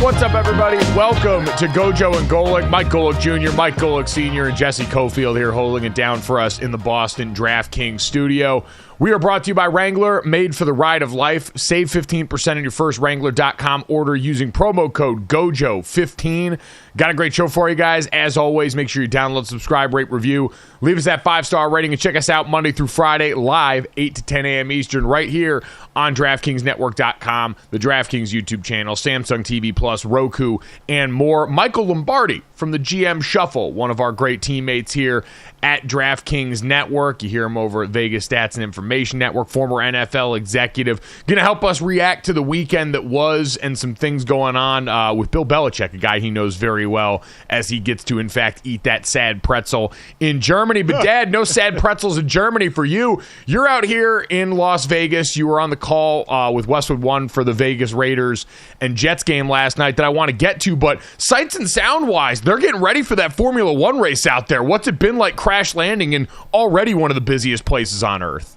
What's up, everybody? Welcome to GoJo and Golic. Mike Golic Jr., Mike Golic Sr., and Jesse Cofield here holding it down for us in the Boston DraftKings studio. We are brought to you by Wrangler, made for the ride of life. Save 15% on your first Wrangler.com order using promo code GOJO15. Got a great show for you guys. As always, make sure you download, subscribe, rate, review. Leave us that 5-star rating and check us out Monday through Friday live, 8 to 10 a.m. Eastern, right here on DraftKingsNetwork.com, the DraftKings YouTube channel, Samsung TV Plus, Roku, and more. Michael Lombardi from the GM Shuffle, one of our great teammates here at DraftKings Network. You hear him over at Vegas Stats and Information Network, former NFL executive. Going to help us react to the weekend that was and some things going on with Bill Belichick, a guy he knows very well, as he gets to, in fact, eat that sad pretzel in Germany. But, Dad, no sad pretzels in Germany for you. You're out here in Las Vegas. You were on the call with Westwood One for the Vegas Raiders and Jets game last night that I want to get to. But sights and sound-wise, they're getting ready for that Formula One race out there. What's it been like crash landing in already one of the busiest places on earth?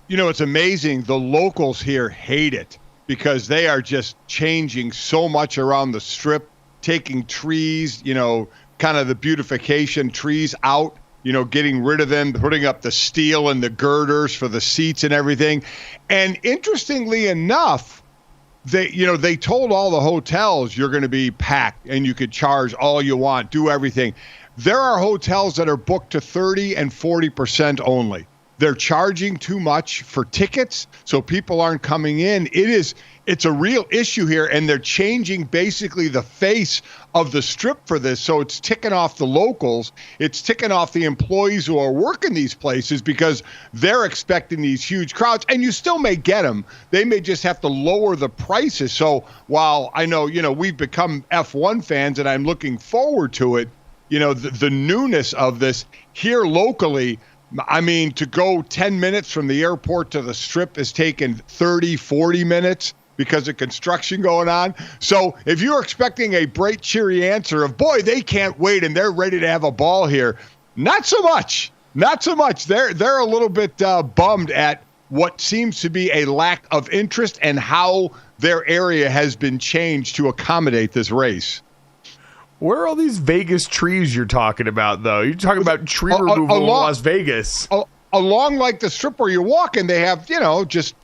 You know, it's amazing. The locals here hate it because they are just changing so much around the strip, taking trees, kind of the beautification trees out, getting rid of them, putting up the steel and the girders for the seats and everything. And interestingly enough, they told all the hotels you're going to be packed and you could charge all you want, do everything. There are hotels that are booked to 30 and 40% only. They're charging too much for tickets, so people aren't coming in. It's a real issue here, and they're changing basically the face of the strip for this. So it's ticking off the locals. It's ticking off the employees who are working these places because they're expecting these huge crowds, and you still may get them. They may just have to lower the prices. So while I know, we've become F1 fans, and I'm looking forward to it, the newness of this here locally, I mean, to go 10 minutes from the airport to the strip has taken 30, 40 minutes because of construction going on. So if you're expecting a bright, cheery answer of, boy, they can't wait and they're ready to have a ball here, not so much. Not so much. They're a little bit bummed at what seems to be a lack of interest and how their area has been changed to accommodate this race. Where are all these Vegas trees you're talking about, though? You're talking about tree removal in Las Vegas. Along like the strip where you're walking, they have, just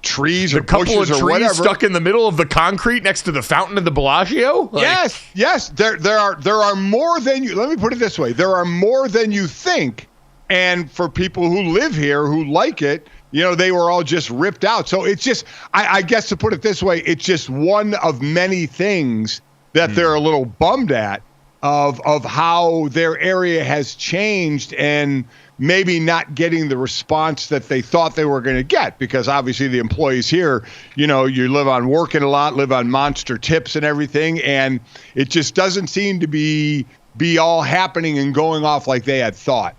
trees or bushes or whatever. A couple of trees stuck in the middle of the concrete next to the fountain of the Bellagio? Yes. There are more than you. Let me put it this way. There are more than you think. And for people who live here who like it, they were all just ripped out. So it's just, I guess to put it this way, it's just one of many things that they're a little bummed at of how their area has changed and maybe not getting the response that they thought they were going to get, because obviously the employees here, you live on working a lot, live on monster tips and everything, and it just doesn't seem to be all happening and going off like they had thought.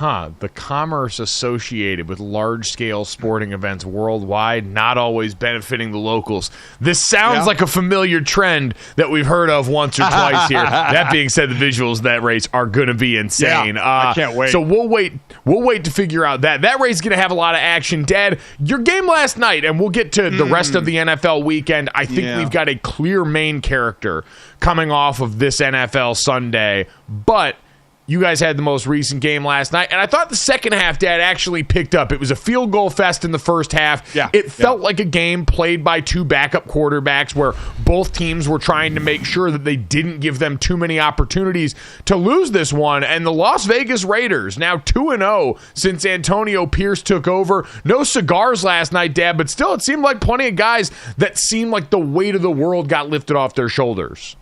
The commerce associated with large-scale sporting events worldwide not always benefiting the locals. This sounds like a familiar trend that we've heard of once or twice here. That being said, the visuals of that race are going to be insane. I can't wait. So we'll wait to figure out that. That race is going to have a lot of action. Dad, your game last night, and we'll get to the rest of the NFL weekend. I think we've got a clear main character coming off of this NFL Sunday, but you guys had the most recent game last night, and I thought the second half, Dad, actually picked up. It was a field goal fest in the first half. It felt like a game played by two backup quarterbacks where both teams were trying to make sure that they didn't give them too many opportunities to lose this one. And the Las Vegas Raiders, now 2-0 since Antonio Pierce took over. No cigars last night, Dad, but still it seemed like plenty of guys that seemed like the weight of the world got lifted off their shoulders.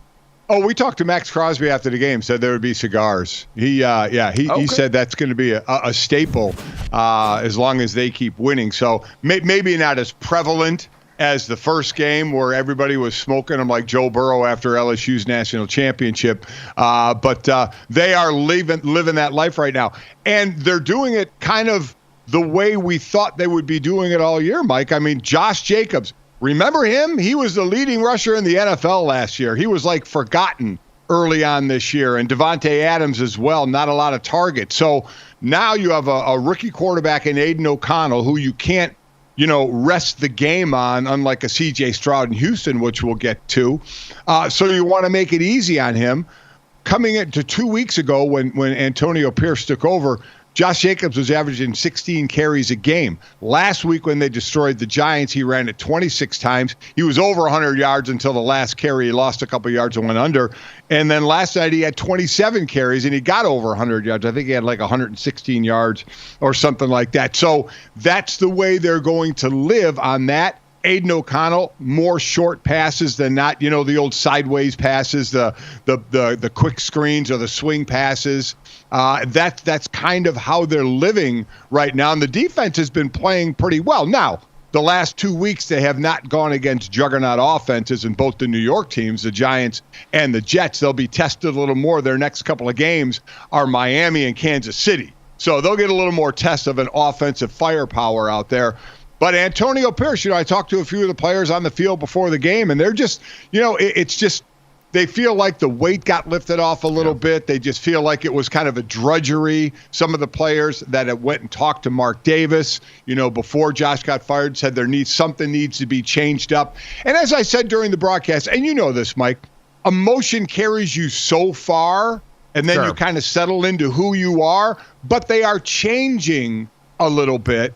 Oh, we talked to Max Crosby after the game, said there would be cigars. He said that's going to be a staple as long as they keep winning. So maybe not as prevalent as the first game where everybody was smoking them like Joe Burrow after LSU's national championship. But they are living that life right now. And they're doing it kind of the way we thought they would be doing it all year, Mike. I mean, Josh Jacobs. Remember him? He was the leading rusher in the NFL last year. He was like forgotten early on this year. And Devontae Adams as well, not a lot of targets. So now you have a rookie quarterback in Aiden O'Connell who you can't rest the game on, unlike a C.J. Stroud in Houston, which we'll get to. So you want to make it easy on him. Coming into 2 weeks ago when Antonio Pierce took over, Josh Jacobs was averaging 16 carries a game. Last week when they destroyed the Giants, he ran it 26 times. He was over 100 yards until the last carry. He lost a couple yards and went under. And then last night he had 27 carries and he got over 100 yards. I think he had like 116 yards or something like that. So that's the way they're going to live on that. Aiden O'Connell, more short passes than not, the old sideways passes, the quick screens or the swing passes. That's kind of how they're living right now. And the defense has been playing pretty well. Now, the last 2 weeks, they have not gone against juggernaut offenses in both the New York teams, the Giants and the Jets. They'll be tested a little more. Their next couple of games are Miami and Kansas City. So they'll get a little more test of an offensive firepower out there. But Antonio Pierce, I talked to a few of the players on the field before the game, and they're just, it's just, they feel like the weight got lifted off a little bit. They just feel like it was kind of a drudgery. Some of the players that had went and talked to Mark Davis, before Josh got fired, said something needs to be changed up. And as I said during the broadcast, and you know this, Mike, emotion carries you so far, and then you kind of settle into who you are, but they are changing a little bit.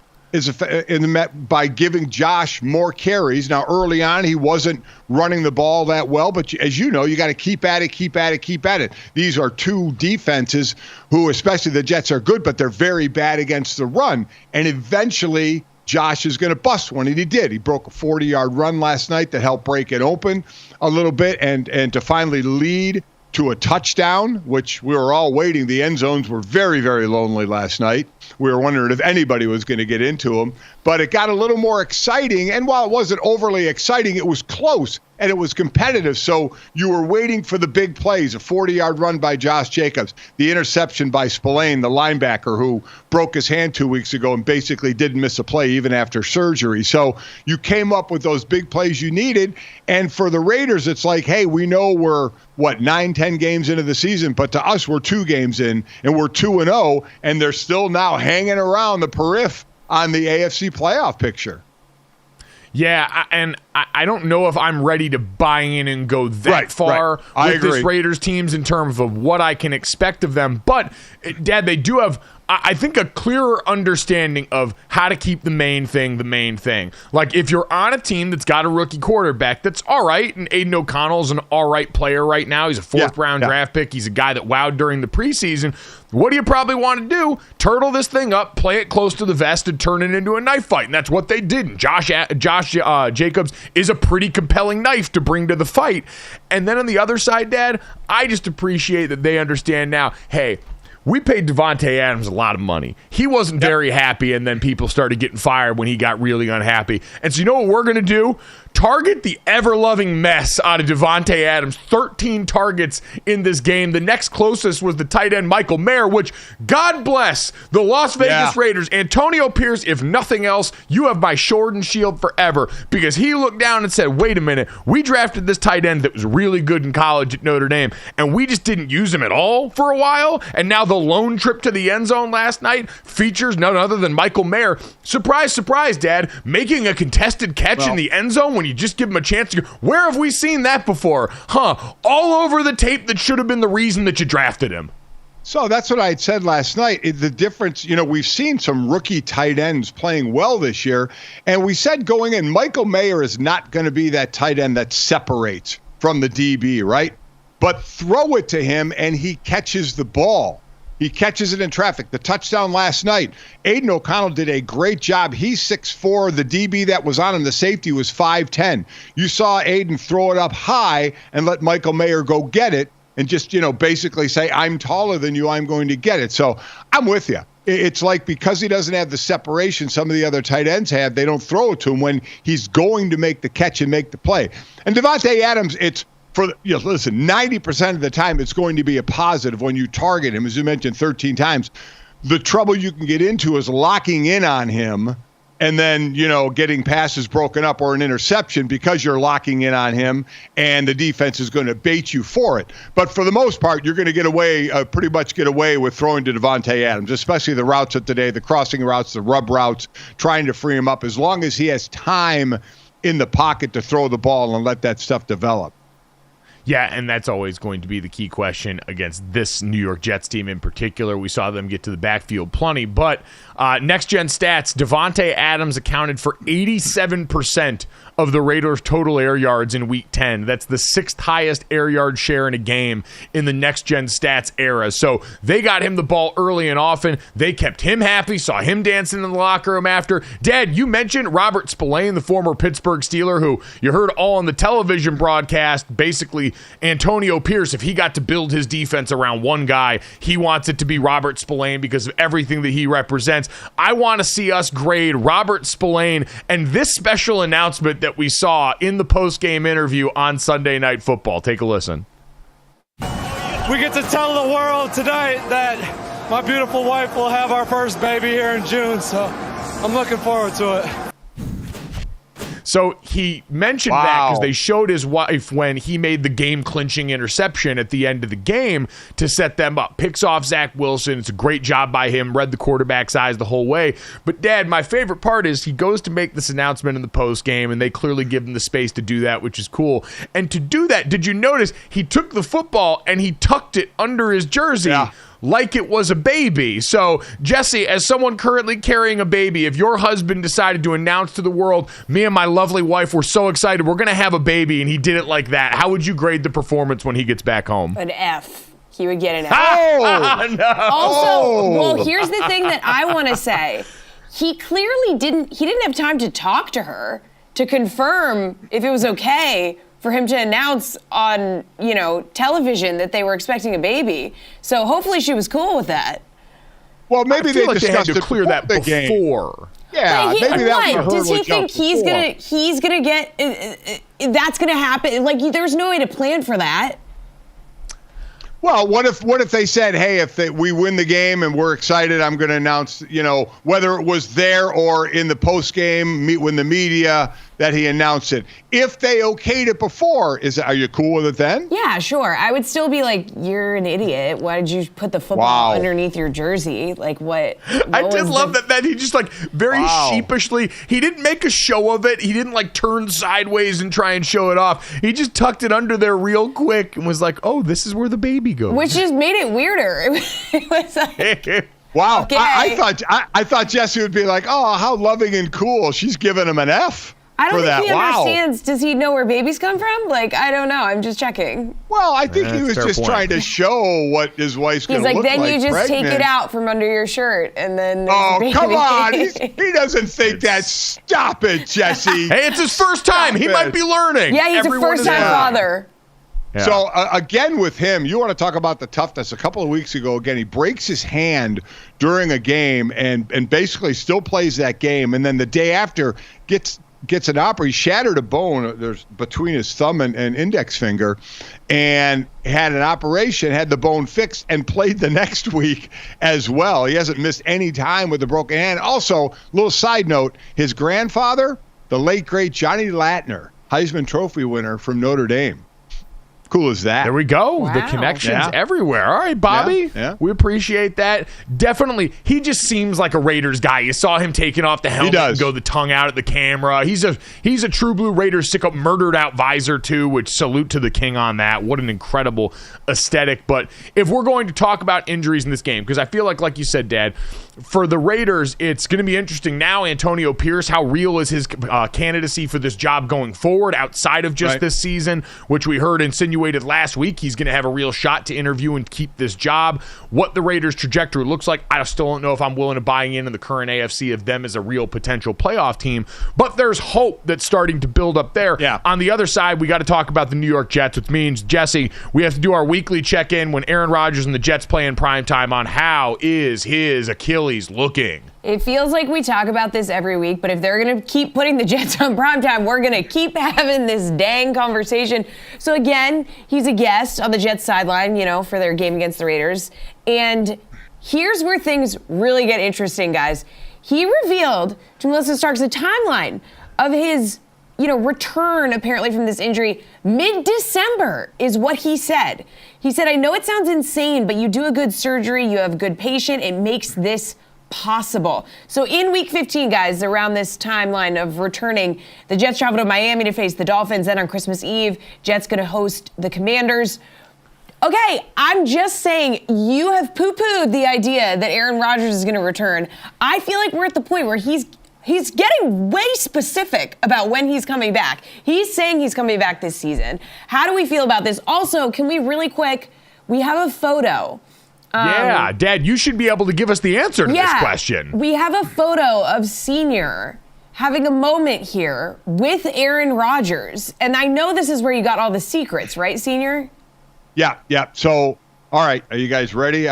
By giving Josh more carries. Now, early on, he wasn't running the ball that well, but as you know, you got to keep at it. These are two defenses who, especially the Jets, are good, but they're very bad against the run. And eventually, Josh is going to bust one, and he did. He broke a 40-yard run last night that helped break it open a little bit and to finally lead to a touchdown, which we were all waiting. The end zones were very, very lonely last night. We were wondering if anybody was going to get into them. But it got a little more exciting. And while it wasn't overly exciting, it was close and it was competitive. So you were waiting for the big plays, a 40-yard run by Josh Jacobs, the interception by Spillane, the linebacker who broke his hand 2 weeks ago and basically didn't miss a play even after surgery. So you came up with those big plays you needed. And for the Raiders, it's like, hey, we know we're, 9-10 games into the season, but to us, we're 2 games in and we're 2-0, and they're still now hanging around the periph on the AFC playoff picture. Yeah, and I don't know if I'm ready to buy in and go that far with this Raiders teams in terms of what I can expect of them. But, Dad, they do have, I think, a clearer understanding of how to keep the main thing. Like, if you're on a team that's got a rookie quarterback, that's all right, and Aiden O'Connell's an all right player right now. He's a fourth-round draft pick. He's a guy that wowed during the preseason. What do you probably want to do? Turtle this thing up, play it close to the vest, and turn it into a knife fight. And that's what they did. And Josh Jacobs is a pretty compelling knife to bring to the fight. And then on the other side, Dad, I just appreciate that they understand now, hey, we paid Davante Adams a lot of money. He wasn't very happy, and then people started getting fired when he got really unhappy. And so you know what we're going to do? Target the ever-loving mess out of Davante Adams. 13 targets in this game. The next closest was the tight end Michael Mayer, which, God bless the Las Vegas Raiders. Antonio Pierce, if nothing else, you have my sword and shield forever, because he looked down and said, wait a minute, we drafted this tight end that was really good in college at Notre Dame, and we just didn't use him at all for a while, and now the lone trip to the end zone last night features none other than Michael Mayer. Surprise, surprise, Dad, making a contested catch in the end zone when you just give him a chance to go. Where have we seen that before? All over the tape that should have been the reason that you drafted him. So that's what I had said last night. The difference, we've seen some rookie tight ends playing well this year, and we said going in, Michael Mayer is not going to be that tight end that separates from the DB, right? But throw it to him, and he catches the ball. He catches it in traffic. The touchdown last night, Aiden O'Connell did a great job. He's 6'4". The DB that was on him, the safety, was 5'10". You saw Aiden throw it up high and let Michael Mayer go get it and just, basically say, I'm taller than you, I'm going to get it. So I'm with you. It's like because he doesn't have the separation some of the other tight ends have, they don't throw it to him when he's going to make the catch and make the play. And Davante Adams, listen, 90% of the time it's going to be a positive when you target him, as you mentioned 13 times. The trouble you can get into is locking in on him and then, getting passes broken up or an interception because you're locking in on him and the defense is going to bait you for it. But for the most part, you're going to pretty much get away with throwing to Davante Adams, especially the routes of today, the crossing routes, the rub routes, trying to free him up as long as he has time in the pocket to throw the ball and let that stuff develop. Yeah, and that's always going to be the key question against this New York Jets team in particular. We saw them get to the backfield plenty, but next-gen stats, Davante Adams accounted for 87% of the Raiders' total air yards in Week 10. That's the 6th highest air yard share in a game in the next-gen stats era. So they got him the ball early and often. They kept him happy, saw him dancing in the locker room after. Dad, you mentioned Robert Spillane, the former Pittsburgh Steeler, who you heard all on the television broadcast, basically Antonio Pierce, if he got to build his defense around one guy, he wants it to be Robert Spillane because of everything that he represents. I want to see us grade Robert Spillane and this special announcement that we saw in the post-game interview on Sunday Night Football. Take a listen. We get to tell the world tonight that my beautiful wife will have our first baby here in June, so I'm looking forward to it. So he mentioned that because they showed his wife when he made the game-clinching interception at the end of the game to set them up. Picks off Zach Wilson. It's a great job by him. Read the quarterback's eyes the whole way. But, Dad, my favorite part is he goes to make this announcement in the postgame, and they clearly give him the space to do that, which is cool. And to do that, did you notice he took the football and he tucked it under his jersey? Yeah. Like it was a baby. So, Jesse, as someone currently carrying a baby, if your husband decided to announce to the world, me and my lovely wife were so excited, we're going to have a baby, and he did it like that, how would you grade the performance when he gets back home? An F. He would get an F. Oh! No. Also, well, here's the thing that I want to say. He clearly didn't have time to talk to her to confirm if it was okay for him to announce on, television that they were expecting a baby. So hopefully she was cool with that. Well, maybe they discussed had to clear that before. Game. Yeah, maybe that was does he think he's gonna get? That's gonna happen? Like, there's no way to plan for that. Well, what if they said, hey, we win the game and we're excited, I'm going to announce, whether it was there or in the post game meet with the media that he announced it. If they okayed it before, are you cool with it then? Yeah, sure. I would still be like, you're an idiot. Why did you put the football underneath your jersey? Like, what I did love that he just very sheepishly, he didn't make a show of it. He didn't turn sideways and try and show it off. He just tucked it under there real quick and was like, oh, this is where the baby goes. Which just made it weirder. It was like, wow. Okay. I thought Jesse would be like, oh, how loving and cool. She's giving him an F. I don't think he understands. Does he know where babies come from? I don't know. I'm just checking. Well, I think he was just trying to show what his wife's going to look like. He's like, then you just pregnant. take it out from under your shirt, and then come on. He doesn't think that. Stop it, Jesse. Hey, it's his first time. He might be learning. Yeah, he's a first-time father. Yeah. So, again, with him, you want to talk about the toughness. A couple of weeks ago, again, he breaks his hand during a game and basically still plays that game. And then the day after gets an he shattered a bone there's between his thumb and index finger and had an operation, had the bone fixed, and played the next week as well. He hasn't missed any time with the broken hand. Also, little side note, his grandfather, the late, great Johnny Latner, Heisman Trophy winner from Notre Dame. Cool as that. There we go. Wow. The connections everywhere. All right, Bobby. Yeah. We appreciate that. Definitely. He just seems like a Raiders guy. You saw him taking off the helmet and go the tongue out at the camera. He's a true blue Raiders sick up, murdered out visor too, which salute to the king on that. What an incredible aesthetic. But if we're going to talk about injuries in this game, because I feel like you said, Dad, for the Raiders, it's going to be interesting now. Antonio Pierce, how real is his candidacy for this job going forward outside of just this season, which we heard insinuated last week he's going to have a real shot to interview and keep this job. What the Raiders' trajectory looks like, I still don't know if I'm willing to buy in the current AFC of them as a real potential playoff team, but there's hope that's starting to build up there. Yeah. On the other side, we got to talk about the New York Jets, which means, Jesse, we have to do our weekly check-in when Aaron Rodgers and the Jets play in primetime on how is his Achilles looking. It feels like we talk about this every week, but if they're going to keep putting the Jets on primetime, we're going to keep having this dang conversation. So again, he's a guest on the Jets sideline, for their game against the Raiders. And here's where things really get interesting, guys. he revealed to Melissa Starks a timeline of his, return apparently from this injury. Mid-December is what he said. He said, I know it sounds insane, but you do a good surgery, you have a good patient, it makes this possible. So in week 15, guys, around this timeline of returning, the Jets travel to Miami to face the Dolphins. Then on Christmas Eve, Jets going to host the Commanders. Okay, I'm just saying, you have poo-pooed the idea that Aaron Rodgers is going to return. I feel like we're at the point where he's getting way specific about when he's coming back. He's saying he's coming back this season. How do we feel about this? Also, can we really quick, we have a photo. Yeah, Dad, you should be able to give us the answer to this question. We have a photo of Senior having a moment here with Aaron Rodgers. And I know this is where you got all the secrets, right, Senior? Yeah. So, all right, are you guys ready?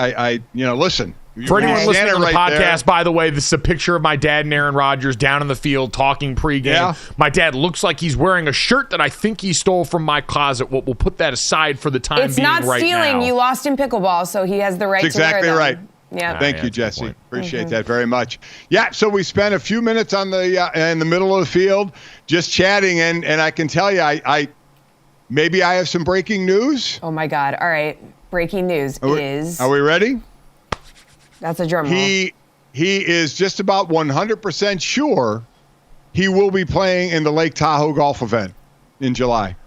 Listen. For anyone listening on the podcast, there. by the way, this is a picture of my dad and Aaron Rodgers down in the field talking pregame. Yeah. My dad looks like he's wearing a shirt that I think he stole from my closet. We'll put that aside for the time being right now. It's not stealing. You lost in pickleball, so he has the right That's to wear them. Exactly right. Yeah. Thank you, Jesse. Appreciate that very much. Yeah, so we spent a few minutes on in the middle of the field just chatting, and I can tell you, I have some breaking news. Oh, my God. All right. Breaking news is... Are we ready? That's a drum roll. He is just about 100% sure he will be playing in the Lake Tahoe golf event in July.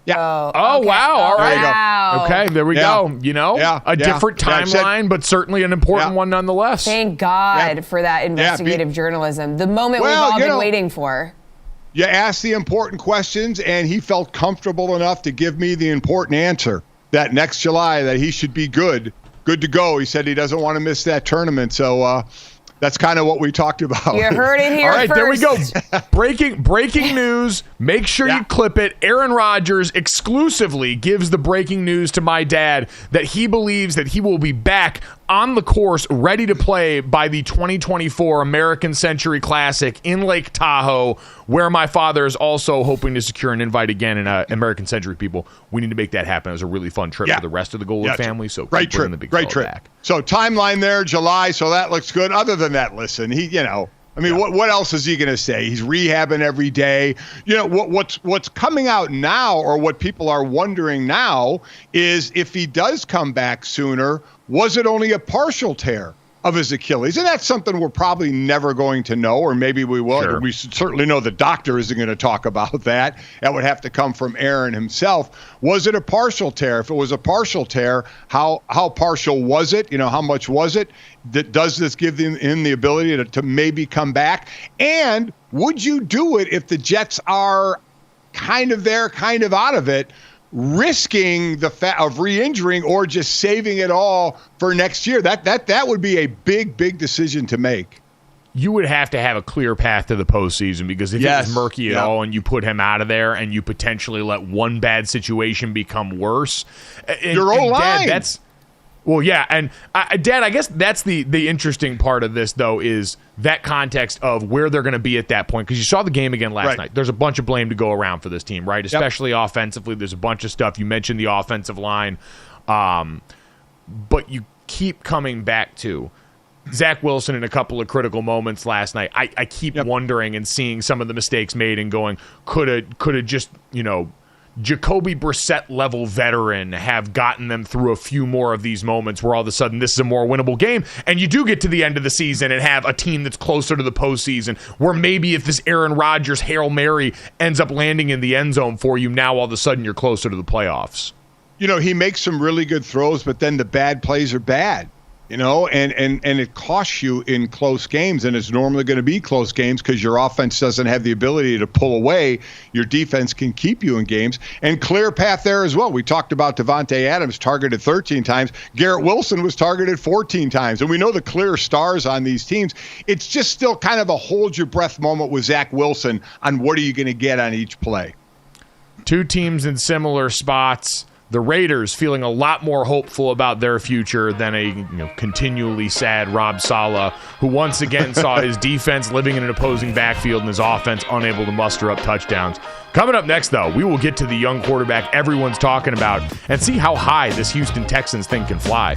Yeah. Oh, okay. wow. All right. Wow. Okay, there we go. A different timeline, but certainly an important one nonetheless. Thank God for that investigative journalism. The moment we've all been waiting for. You asked the important questions, and he felt comfortable enough to give me the important answer that next July that he should be good to go. He said he doesn't want to miss that tournament. So that's kind of what we talked about. You heard it here first. All right, first. there we go. Breaking news. Make sure you clip it. Aaron Rodgers exclusively gives the breaking news to my dad that he believes that he will be back on the course, ready to play by the 2024 American Century Classic in Lake Tahoe, where my father is also hoping to secure an invite again. And American Century people, we need to make that happen. It was a really fun trip for the rest of the Golic family. So great trip. Great trip. Back. So timeline there, July. So that looks good. Other than that, listen, what else is he going to say? He's rehabbing every day. What's coming out now, or what people are wondering now, is if he does come back sooner, was it only a partial tear of his Achilles? And that's something we're probably never going to know, or maybe we will. Sure. We certainly know the doctor isn't going to talk about that. That would have to come from Aaron himself. Was it a partial tear? If it was a partial tear, how partial was it? How much was it? Does this give him the ability to maybe come back? And would you do it if the Jets are kind of there, kind of out of it, risking the fact of re-injuring, or just saving it all for next year? That would be a big decision to make. You would have to have a clear path to the postseason, because if it was murky at all and you put him out of there and you potentially let one bad situation become worse, your O-line. Dad, I guess that's the interesting part of this, though, is that context of where they're going to be at that point. Because you saw the game again last night. There's a bunch of blame to go around for this team, right? Especially offensively. There's a bunch of stuff. You mentioned the offensive line. But you keep coming back to Zach Wilson in a couple of critical moments last night. I keep wondering and seeing some of the mistakes made and going, could have just, Jacoby Brissett level veteran have gotten them through a few more of these moments where all of a sudden this is a more winnable game, and you do get to the end of the season and have a team that's closer to the postseason, where maybe if this Aaron Rodgers Hail Mary ends up landing in the end zone for you, now all of a sudden you're closer to the playoffs. He makes some really good throws, but then the bad plays are bad. And it costs you in close games, and it's normally going to be close games because your offense doesn't have the ability to pull away. Your defense can keep you in games, and clear path there as well. We talked about Devontae Adams targeted 13 times. Garrett Wilson was targeted 14 times, and we know the clear stars on these teams. It's just still kind of a hold your breath moment with Zach Wilson on what are you going to get on each play. Two teams in similar spots. The Raiders feeling a lot more hopeful about their future than a continually sad Rob Saleh, who once again saw his defense living in an opposing backfield and his offense unable to muster up touchdowns. Coming up next, though, we will get to the young quarterback everyone's talking about and see how high this Houston Texans thing can fly.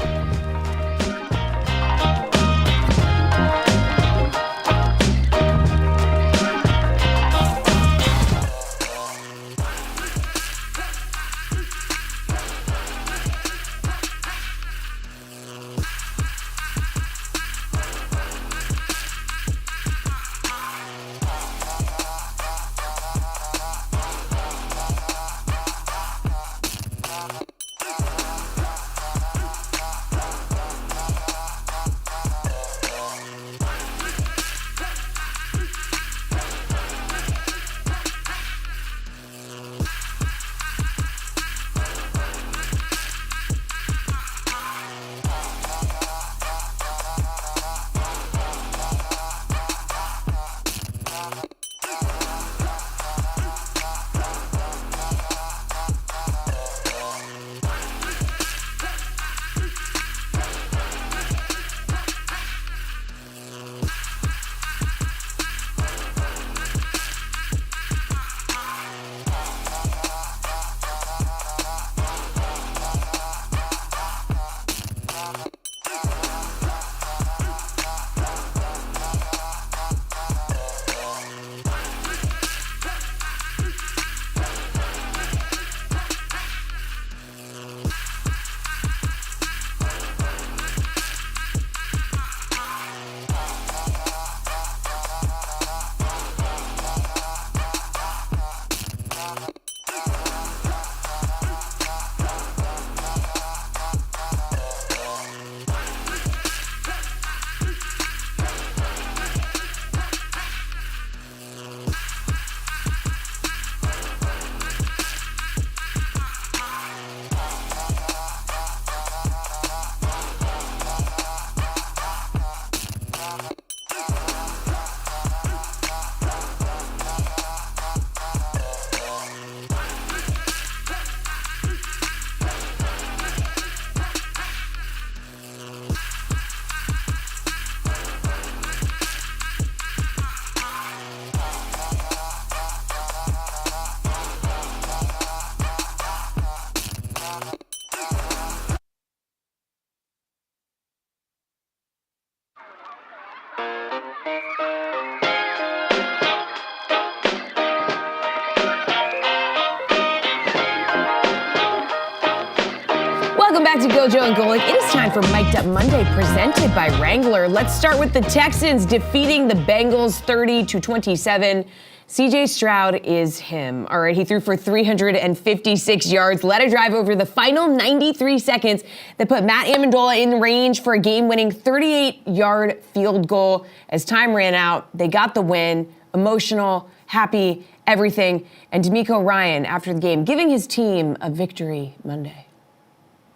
Welcome back to GoJo and Golic. It is time for Mic'd Up Monday, presented by Wrangler. Let's start with the Texans defeating the Bengals 30-27. CJ Stroud is him. All right, he threw for 356 yards, led a drive over the final 93 seconds that put Matt Amendola in range for a game-winning 38-yard field goal. As time ran out, they got the win. Emotional, happy, everything. And D'Amico Ryan, after the game, giving his team a victory Monday.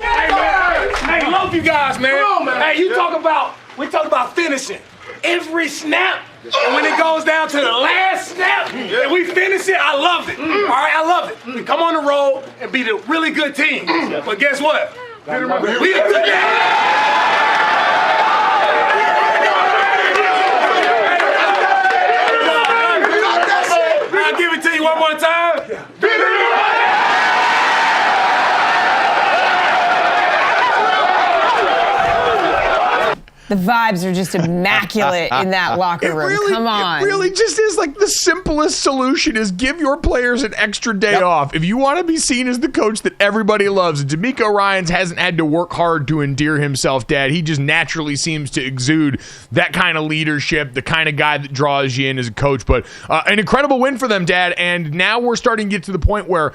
Hey, man. Hey, love you guys, man. Come on, man. Hey, we talk about finishing. Every snap, and when it goes down to the last snap, and we finish it, I love it. All right, I love it. We come on the road and beat a really good team. But guess what? We the good team. I'll give it to you one more time. The vibes are just immaculate in that locker room. Come on. It really just is like the simplest solution is give your players an extra day off. If you want to be seen as the coach that everybody loves, D'Amico Ryans hasn't had to work hard to endear himself, Dad. He just naturally seems to exude that kind of leadership, the kind of guy that draws you in as a coach. But an incredible win for them, Dad. And now we're starting to get to the point where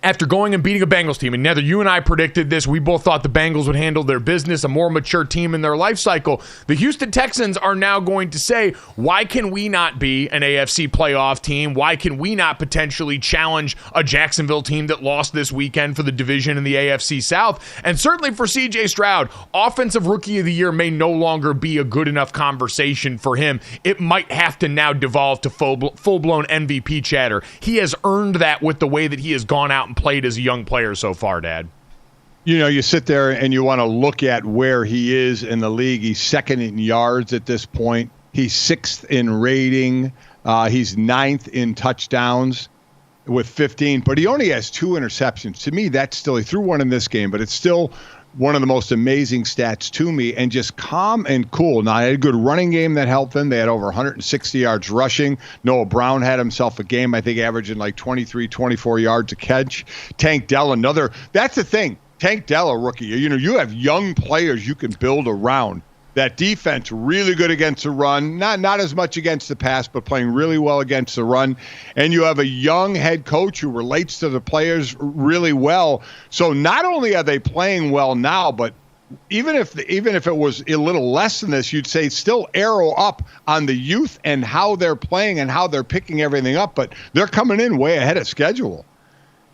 after going and beating a Bengals team, and neither you and I predicted this, we both thought the Bengals would handle their business, a more mature team in their life cycle. The Houston Texans are now going to say, why can we not be an AFC playoff team? Why can we not potentially challenge a Jacksonville team that lost this weekend for the division in the AFC South? And certainly for CJ Stroud, Offensive Rookie of the Year may no longer be a good enough conversation for him. It might have to now devolve to full-blown MVP chatter. He has earned that with the way that he has gone out and played as a young player so far, Dad. You know, you sit there and you want to look at where he is in the league. He's second in yards at this point. He's sixth in rating. He's ninth in touchdowns with 15, but he only has 2 interceptions. To me, that's still, he threw one in this game, but it's still one of the most amazing stats to me, and just calm and cool. Now, he had a good running game that helped them. They had over 160 yards rushing. Noah Brown had himself a game, I think, averaging like 23, 24 yards a catch. Tank Dell, that's the thing. Tank Dell, a rookie. You know, you have young players you can build around. That defense really good against the run, not as much against the pass, but playing really well against the run. And you have a young head coach who relates to the players really well. So not only are they playing well now, but even if it was a little less than this, you'd say still arrow up on the youth and how they're playing and how they're picking everything up. But they're coming in way ahead of schedule.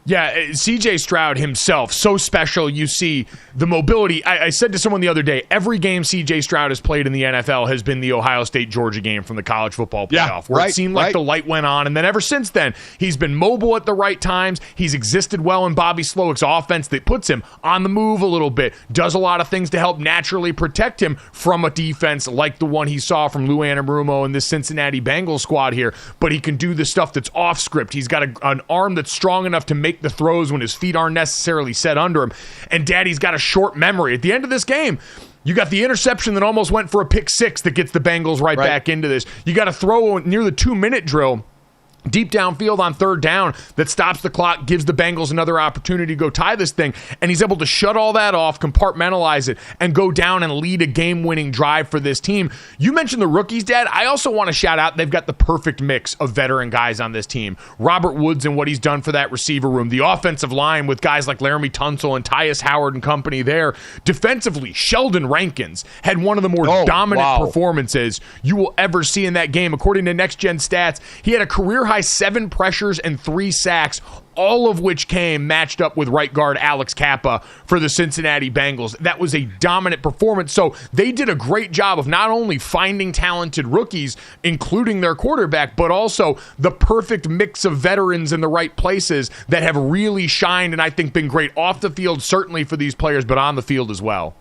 Yeah, CJ Stroud himself, so special. You see the mobility. I said to someone the other day, every game CJ Stroud has played in the NFL has been the Ohio State-Georgia game from the college football playoff, where it seemed like the light went on. And then ever since then, he's been mobile at the right times. He's existed well in Bobby Slowick's offense that puts him on the move a little bit, does a lot of things to help naturally protect him from a defense like the one he saw from Lou Anarumo and this Cincinnati Bengals squad here. But he can do the stuff that's off script. He's got an arm that's strong enough to make the throws when his feet aren't necessarily set under him. And Daddy's got a short memory. At the end of this game, you got the interception that almost went for a pick six that gets the Bengals right back into this. You got a throw near the 2-minute drill deep downfield on third down that stops the clock, gives the Bengals another opportunity to go tie this thing, and he's able to shut all that off, compartmentalize it, and go down and lead a game-winning drive for this team. You mentioned the rookies, Dad. I also want to shout out they've got the perfect mix of veteran guys on this team. Robert Woods and what he's done for that receiver room. The offensive line with guys like Laramie Tunsil and Tyus Howard and company there. Defensively, Sheldon Rankins had one of the more dominant performances you will ever see in that game. According to Next Gen Stats, he had a career-high 7 pressures and 3 sacks, all of which came matched up with right guard Alex Kappa for the Cincinnati Bengals. That was a dominant performance. So they did a great job of not only finding talented rookies, including their quarterback, but also the perfect mix of veterans in the right places that have really shined and I think been great off the field, certainly for these players, but on the field as well.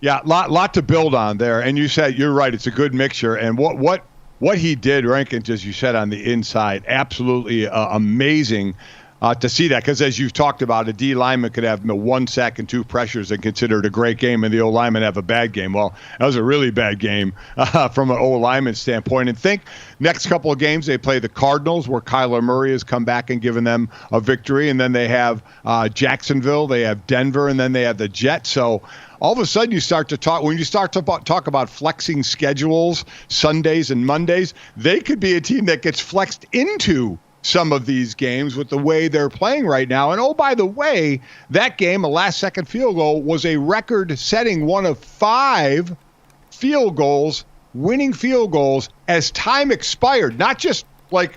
Yeah, lot to build on there. And you said, you're right, it's a good mixture. And what he did, Rankins, as you said, on the inside, absolutely amazing. to see that, because as you've talked about, a D lineman could have 1 sack and 2 pressures and consider it a great game, and the O lineman have a bad game. Well, that was a really bad game from an O lineman standpoint. And think next couple of games they play the Cardinals, where Kyler Murray has come back and given them a victory, and then they have Jacksonville, they have Denver, and then they have the Jets. So all of a sudden you start to talk about flexing schedules, Sundays and Mondays, they could be a team that gets flexed into some of these games with the way they're playing right now. And oh, by the way, that game, a last-second field goal, was a record-setting one of 5 winning field goals as time expired. Not just like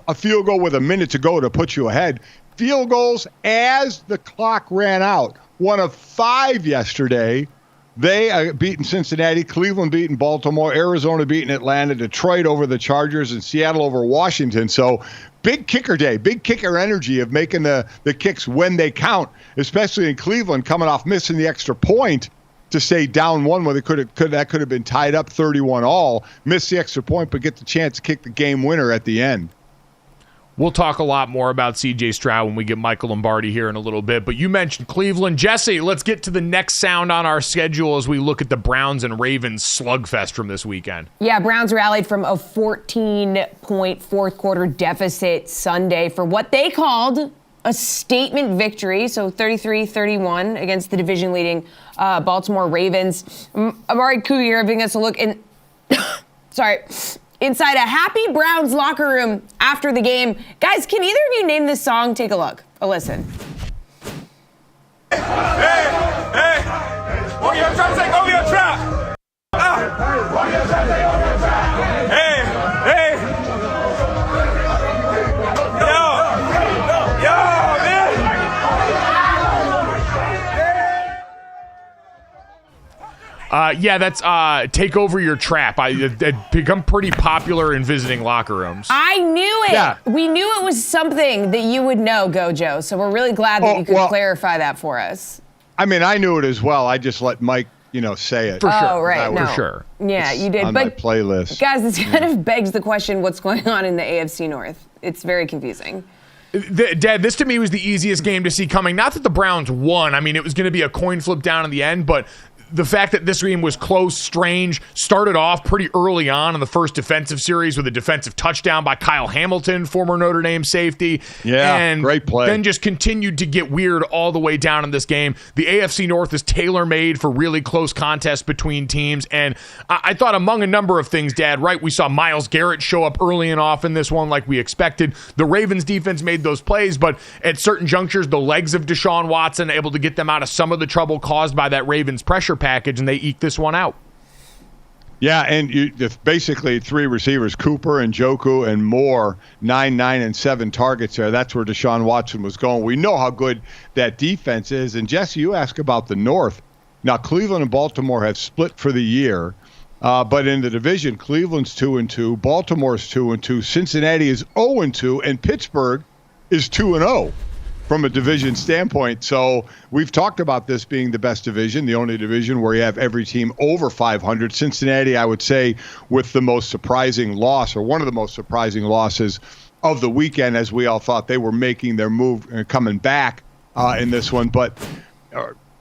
a field goal with a minute to go to put you ahead. Field goals as the clock ran out. One of 5 yesterday. They beaten Cincinnati, Cleveland beaten Baltimore, Arizona beaten Atlanta, Detroit over the Chargers, and Seattle over Washington. So big kicker day, big kicker energy of making the kicks when they count, especially in Cleveland, coming off missing the extra point to stay down 1 where they could have been tied up 31-all, miss the extra point, but get the chance to kick the game winner at the end. We'll talk a lot more about C.J. Stroud when we get Michael Lombardi here in a little bit. But you mentioned Cleveland. Jesse, let's get to the next sound on our schedule as we look at the Browns and Ravens slugfest from this weekend. Yeah, Browns rallied from a 14-point fourth-quarter deficit Sunday for what they called a statement victory, so 33-31 against the division-leading Baltimore Ravens. Amari Cougar giving us a look in... inside a happy Browns locker room after the game. Guys, can either of you name this song? Take a look. A listen. Hey! What are you trying to say? Go your trap! Hey! Yo, man! That's Take Over Your Trap. It become pretty popular in visiting locker rooms. I knew it. Yeah. We knew it was something that you would know, GoJo. So we're really glad that you could clarify that for us. I mean, I knew it as well. I just let Mike, say it. For sure. Oh, right. For sure. Yeah, you did. On my playlist. Guys, this kind of begs the question, what's going on in the AFC North? It's very confusing. Dad, this to me was the easiest game to see coming. Not that the Browns won. I mean, it was going to be a coin flip down in the end, but the fact that this game was close, strange, started off pretty early on in the first defensive series with a defensive touchdown by Kyle Hamilton, former Notre Dame safety. Yeah, and great play. Then just continued to get weird all the way down in this game. The AFC North is tailor-made for really close contests between teams, and I thought among a number of things, Dad, right, we saw Myles Garrett show up early and often this one like we expected. The Ravens defense made those plays, but at certain junctures, the legs of Deshaun Watson able to get them out of some of the trouble caused by that Ravens pressure package, and they eke this one out. Yeah, and basically 3 receivers, Cooper and Njoku and Moore, 9 and 7 targets there. That's where Deshaun Watson was going. We know how good that defense is. And Jesse, you ask about the North. Now, Cleveland and Baltimore have split for the year, but in the division, Cleveland's 2-2, Baltimore's 2-2, Cincinnati is 0-2, and Pittsburgh is 2-0. From a division standpoint. So we've talked about this being the best division, the only division where you have every team over 500. Cincinnati, I would say, with the most surprising loss, or one of the most surprising losses of the weekend, as we all thought they were making their move and coming back in this one. But,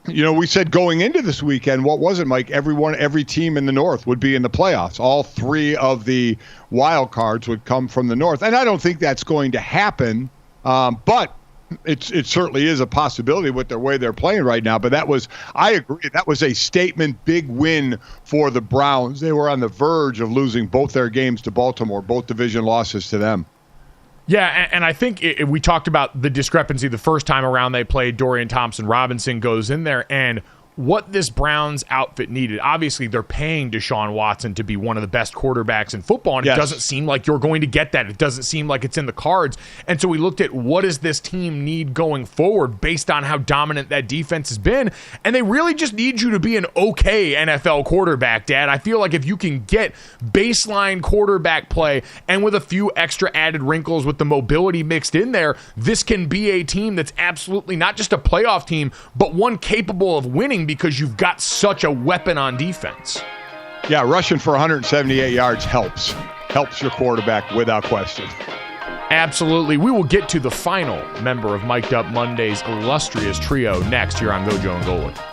we said going into this weekend, what was it, Mike? Every team in the North would be in the playoffs. All 3 of the wild cards would come from the North. And I don't think that's going to happen, but it certainly is a possibility with the way they're playing right now. But I agree, that was a statement big win for the Browns. They were on the verge of losing both their games to Baltimore, both division losses to them. Yeah, and I think we talked about the discrepancy the first time around they played. Dorian Thompson-Robinson goes in there, and what this Browns outfit needed. Obviously, they're paying Deshaun Watson to be one of the best quarterbacks in football, and It doesn't seem like you're going to get that. It doesn't seem like it's in the cards. And so we looked at what does this team need going forward based on how dominant that defense has been, and they really just need you to be an okay NFL quarterback, Dad. I feel like if you can get baseline quarterback play and with a few extra added wrinkles with the mobility mixed in there, this can be a team that's absolutely not just a playoff team, but one capable of winning because you've got such a weapon on defense. Yeah, rushing for 178 yards helps your quarterback without question. Absolutely. We will get to the final member of Mic'd Up Monday's illustrious trio next here on GoJo and Golic.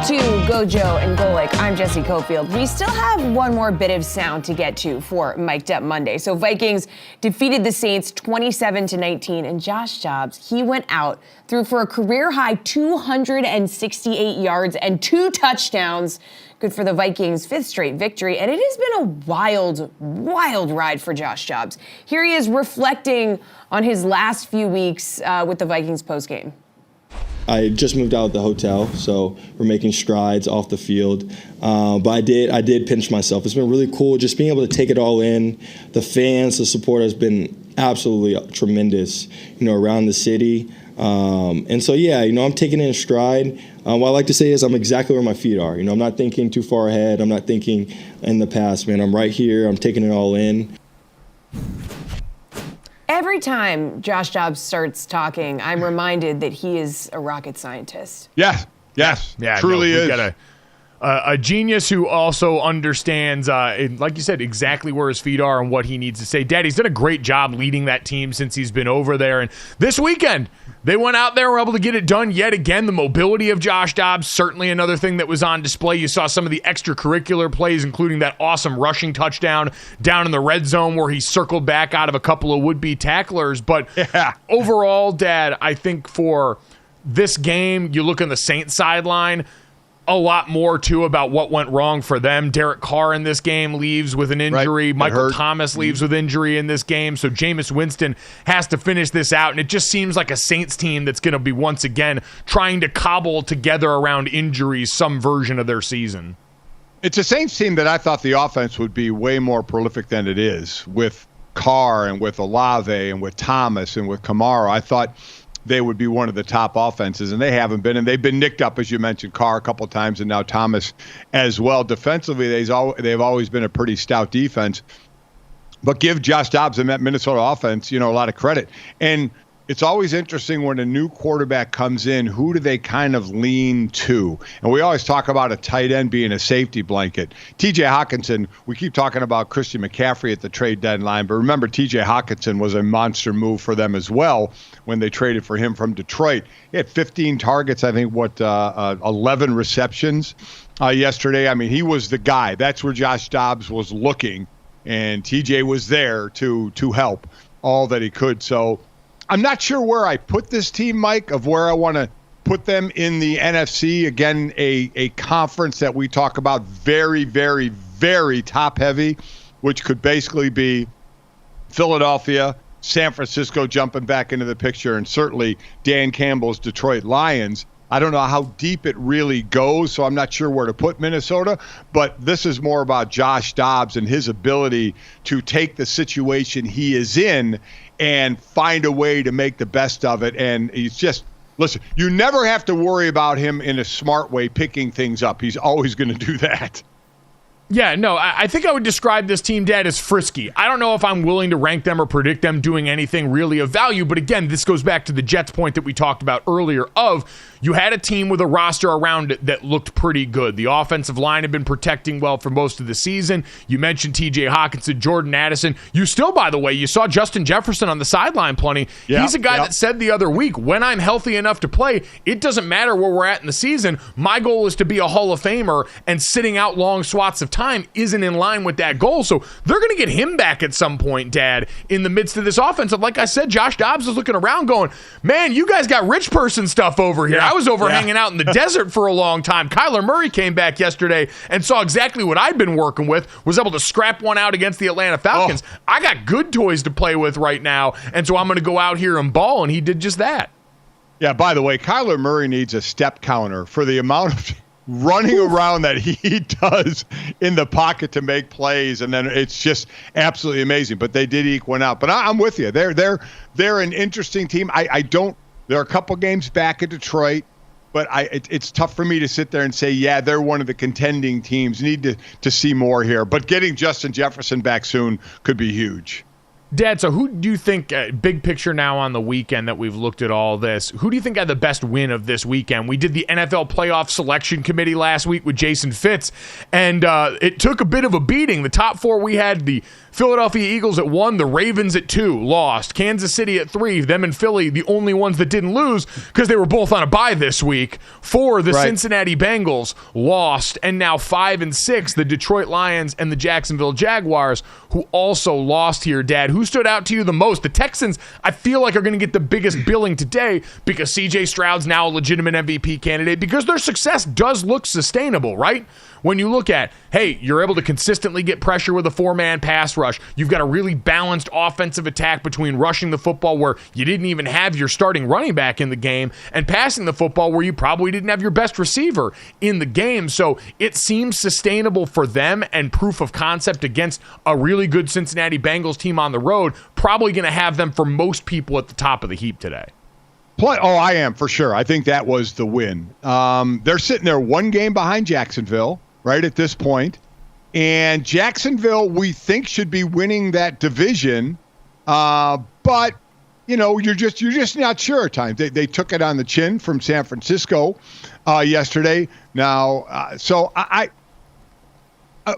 To GoJo and Golic, I'm Jesse Cofield. We still have one more bit of sound to get to for Mic'd Up Monday. So Vikings defeated the Saints 27-19, and Josh Dobbs, he went out, threw for a career-high 268 yards and 2 touchdowns. Good for the Vikings' 5th straight victory, and it has been a wild, wild ride for Josh Dobbs. Here he is reflecting on his last few weeks with the Vikings postgame. I just moved out of the hotel, so we're making strides off the field. But I did pinch myself. It's been really cool just being able to take it all in. The fans, the support has been absolutely tremendous, around the city. And so, yeah, I'm taking it in stride. What I like to say is I'm exactly where my feet are. I'm not thinking too far ahead. I'm not thinking in the past, man. I'm right here. I'm taking it all in. Every time Josh Dobbs starts talking, I'm reminded that he is a rocket scientist. Yes, truly is. Got a genius who also understands, like you said, exactly where his feet are and what he needs to say. Daddy's done a great job leading that team since he's been over there. And this weekend, they went out there and were able to get it done yet again. The mobility of Josh Dobbs, certainly another thing that was on display. You saw some of the extracurricular plays, including that awesome rushing touchdown down in the red zone where he circled back out of a couple of would-be tacklers. But overall, Dad, I think for this game, you look on the Saints sideline, a lot more, too, about what went wrong for them. Derek Carr in this game leaves with an injury. Right. Michael Thomas leaves with injury in this game. So Jameis Winston has to finish this out. And it just seems like a Saints team that's going to be, once again, trying to cobble together around injuries some version of their season. It's a Saints team that I thought the offense would be way more prolific than it is with Carr and with Olave and with Thomas and with Kamara. I thought they would be one of the top offenses, and they haven't been. And they've been nicked up, as you mentioned, Carr a couple of times, and now Thomas as well. Defensively, they've always been a pretty stout defense. But give Josh Dobbs and that Minnesota offense, a lot of credit. And it's always interesting when a new quarterback comes in, who do they kind of lean to? And we always talk about a tight end being a safety blanket. TJ Hawkinson, we keep talking about Christian McCaffrey at the trade deadline, but remember TJ Hawkinson was a monster move for them as well when they traded for him from Detroit. He had 15 targets, I think, 11 receptions yesterday. I mean, he was the guy. That's where Josh Dobbs was looking, and TJ was there to help all that he could. So I'm not sure where I put this team, Mike, of where I want to put them in the NFC. Again, a conference that we talk about very, very, very top-heavy, which could basically be Philadelphia, San Francisco jumping back into the picture, and certainly Dan Campbell's Detroit Lions. I don't know how deep it really goes, so I'm not sure where to put Minnesota, but this is more about Josh Dobbs and his ability to take the situation he is in and find a way to make the best of it. And he's just, listen, you never have to worry about him in a smart way picking things up. He's always going to do that. Yeah, no, I think I would describe this team, Dad, as frisky. I don't know if I'm willing to rank them or predict them doing anything really of value, but again, this goes back to the Jets point that we talked about earlier of you had a team with a roster around it that looked pretty good. The offensive line had been protecting well for most of the season. You mentioned TJ Hawkinson, Jordan Addison. You still, by the way, you saw Justin Jefferson on the sideline plenty. Yep, He's a guy that said the other week, when I'm healthy enough to play, it doesn't matter where we're at in the season. My goal is to be a Hall of Famer, and sitting out long swaths of time isn't in line with that goal. So they're going to get him back at some point, Dad, in the midst of this offense. And like I said, Josh Dobbs is looking around going, man, you guys got rich person stuff over here. I was over hanging out in the desert for a long time. Kyler Murray came back yesterday and saw exactly what I'd been working with, was able to scrap one out against the Atlanta Falcons. I got good toys to play with right now, and so I'm going to go out here and ball, and he did just that. Yeah, by the way, Kyler Murray needs a step counter for the amount of running around that he does in the pocket to make plays, and then it's just absolutely amazing. But they did eke one out. But I'm with you. They're an interesting team. They're a couple games back at Detroit, but it's tough for me to sit there and say, yeah, they're one of the contending teams. Need to see more here. But getting Justin Jefferson back soon could be huge. Dad, so who do you think, big picture now on the weekend that we've looked at all this, who do you think had the best win of this weekend? We did the NFL Playoff Selection Committee last week with Jason Fitz, and it took a bit of a beating. The top four, we had the Philadelphia Eagles at 1, the Ravens at 2, lost. Kansas City at 3, them and Philly, the only ones that didn't lose because they were both on a bye this week. 4, the Cincinnati Bengals, lost. And now 5 and 6, the Detroit Lions and the Jacksonville Jaguars, who also lost here, Dad. Who stood out to you the most? The Texans, I feel like, are going to get the biggest billing today because C.J. Stroud's now a legitimate MVP candidate because their success does look sustainable, right? When you look at, hey, you're able to consistently get pressure with a 4-man pass rush. You've got a really balanced offensive attack between rushing the football where you didn't even have your starting running back in the game and passing the football where you probably didn't have your best receiver in the game. So it seems sustainable for them and proof of concept against a really good Cincinnati Bengals team on the road. Probably going to have them for most people at the top of the heap today. I am, for sure. I think that was the win. They're sitting there one game behind Jacksonville right at this point. And Jacksonville, we think, should be winning that division. But, you're just not sure at times. They took it on the chin from San Francisco yesterday. Now, so I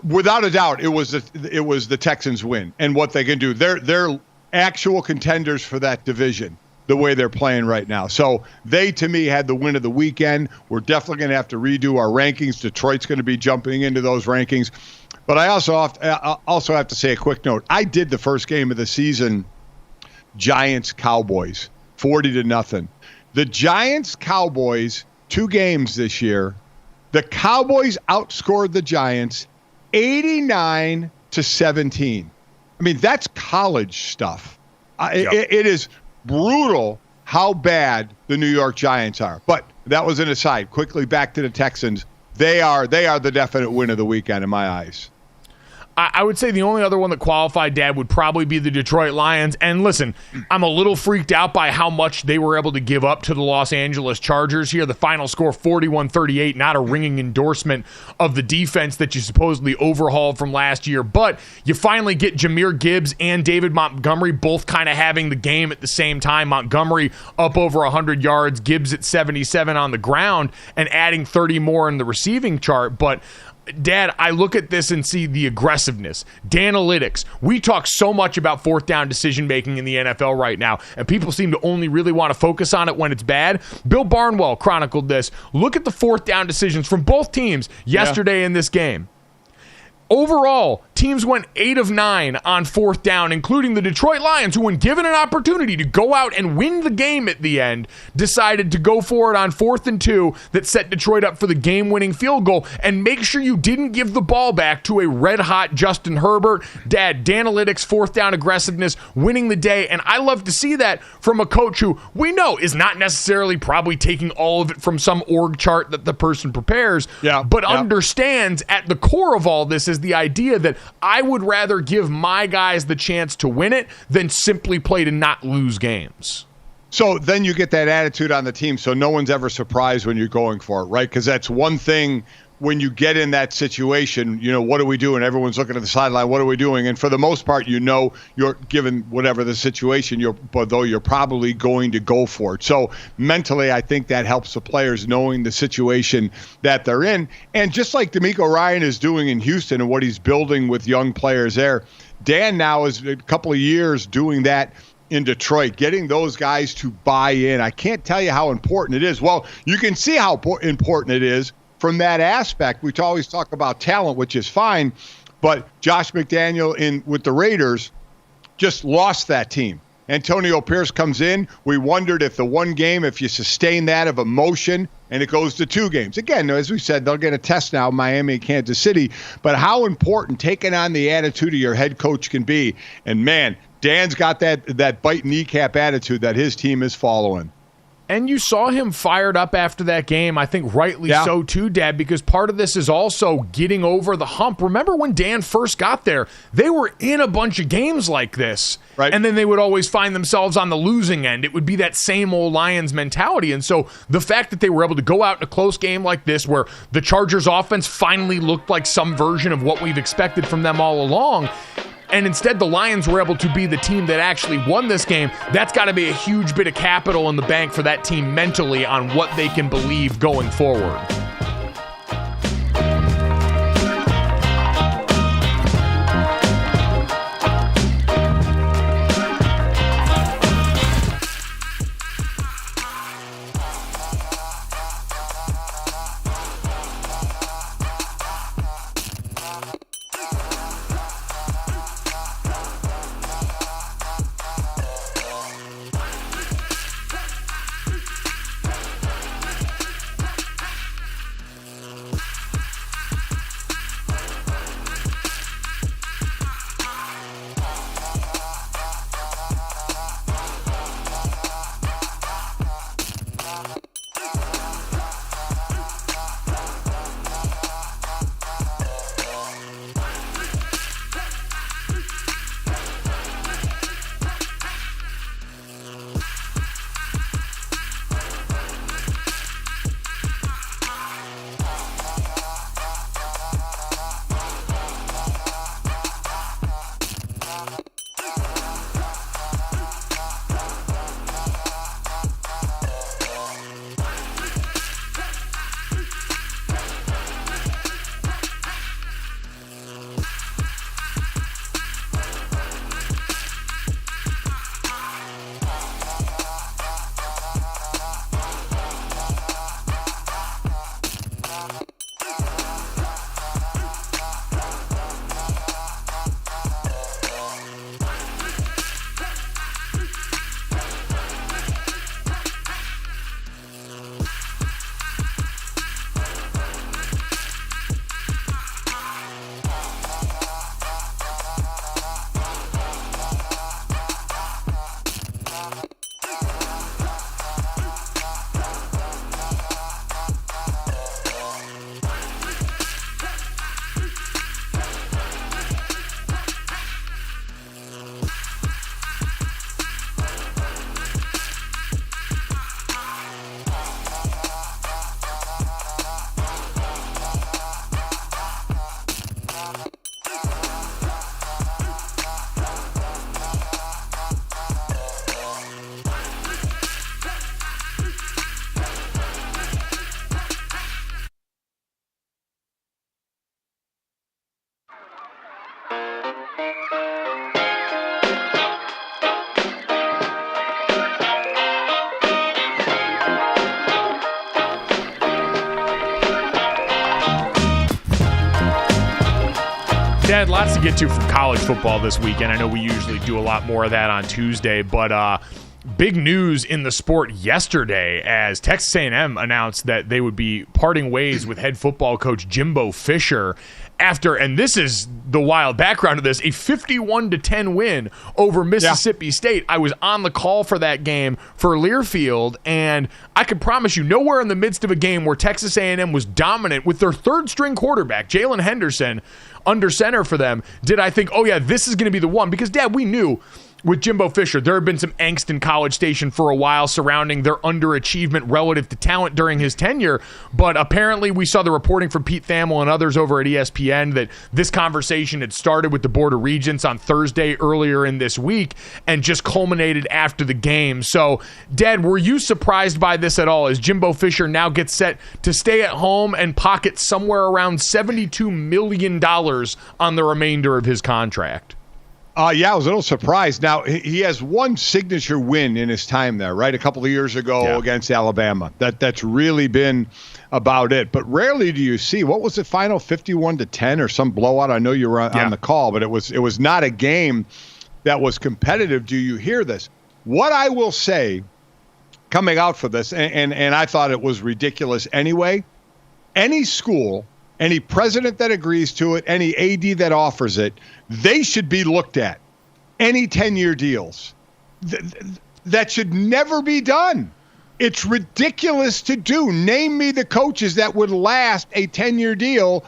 without a doubt, it was the Texans win and what they can do. They're actual contenders for that division, the way they're playing right now. So they, to me, had the win of the weekend. We're definitely going to have to redo our rankings. Detroit's going to be jumping into those rankings. But I also have to say a quick note. I did the first game of the season, Giants-Cowboys, 40-0. The Giants-Cowboys, 2 games this year, the Cowboys outscored the Giants 89-17. I mean, that's college stuff. It is brutal how bad the New York Giants are. But that was an aside. Quickly back to the Texans. They are the definite win of the weekend in my eyes. I would say the only other one that qualified, Dad, would probably be the Detroit Lions. And listen, I'm a little freaked out by how much they were able to give up to the Los Angeles Chargers here. The final score, 41-38, not a ringing endorsement of the defense that you supposedly overhauled from last year. But you finally get Jahmyr Gibbs and David Montgomery both kind of having the game at the same time. Montgomery up over 100 yards, Gibbs at 77 on the ground, and adding 30 more in the receiving chart. But Dad, I look at this and see the aggressiveness, Danalytics. We talk so much about fourth down decision-making in the NFL right now, and people seem to only really want to focus on it when it's bad. Bill Barnwell chronicled this. Look at the fourth down decisions from both teams yesterday in this game. Overall, teams went 8 of 9 on fourth down, including the Detroit Lions, who, when given an opportunity to go out and win the game at the end, decided to go for it on 4th and 2 that set Detroit up for the game-winning field goal. And make sure you didn't give the ball back to a red-hot Justin Herbert. Dad, Danalytics, fourth down aggressiveness, winning the day. And I love to see that from a coach who we know is not necessarily probably taking all of it from some org chart that the person prepares, but understands at the core of all this is the idea that I would rather give my guys the chance to win it than simply play to not lose games. So then you get that attitude on the team, so no one's ever surprised when you're going for it, right? Because that's one thing when you get in that situation, what do we do? And everyone's looking at the sideline, what are we doing? And for the most part, you're given whatever the situation, you're probably going to go for it. So mentally, I think that helps the players knowing the situation that they're in. And just like DeMeco Ryan is doing in Houston and what he's building with young players there, Dan now is a couple of years doing that in Detroit, getting those guys to buy in. I can't tell you how important it is. Well, you can see how important it is from that aspect. We always talk about talent, which is fine, but Josh McDaniel with the Raiders just lost that team. Antonio Pierce comes in. We wondered if the one game, if you sustain that of emotion, and it goes to 2 games. Again, as we said, they'll get a test now, Miami and Kansas City, but how important taking on the attitude of your head coach can be. And man, Dan's got that bite kneecap attitude that his team is following. And you saw him fired up after that game, I think rightly so too, Dad, because part of this is also getting over the hump. Remember when Dan first got there, they were in a bunch of games like this, right? And then they would always find themselves on the losing end. It would be that same old Lions mentality. And so the fact that they were able to go out in a close game like this where the Chargers offense finally looked like some version of what we've expected from them all along, and instead the Lions were able to be the team that actually won this game, that's got to be a huge bit of capital in the bank for that team mentally on what they can believe going forward. Dad, lots to get to from college football this weekend. I know we usually do a lot more of that on Tuesday, but big news in the sport yesterday as Texas A&M announced that they would be parting ways with head football coach Jimbo Fisher after, and this is the wild background of this, a 51-10 win over Mississippi State. I was on the call for that game for Learfield, and I can promise you, nowhere in the midst of a game where Texas A&M was dominant with their third-string quarterback, Jalen Henderson, under center for them, did I think, oh yeah, this is going to be the one. Because, Dad, we knew with Jimbo Fisher, there had been some angst in College Station for a while surrounding their underachievement relative to talent during his tenure, but apparently we saw the reporting from Pete Thamel and others over at ESPN that this conversation had started with the Board of Regents on Thursday earlier in this week and just culminated after the game. So, Dad, were you surprised by this at all as Jimbo Fisher now gets set to stay at home and pocket somewhere around $72 million on the remainder of his contract? Yeah, I was a little surprised. Now, he has one signature win in his time there, right? A couple of years ago against Alabama. That's really been about it. But rarely do you see, what was the final, 51-10 or some blowout? I know you were on the call, but it was not a game that was competitive. Do you hear this? What I will say coming out for this, and I thought it was ridiculous anyway, any school, any president that agrees to it, any AD that offers it, they should be looked at. Any 10-year deals. That should never be done. It's ridiculous to do. Name me the coaches that would last a 10-year deal.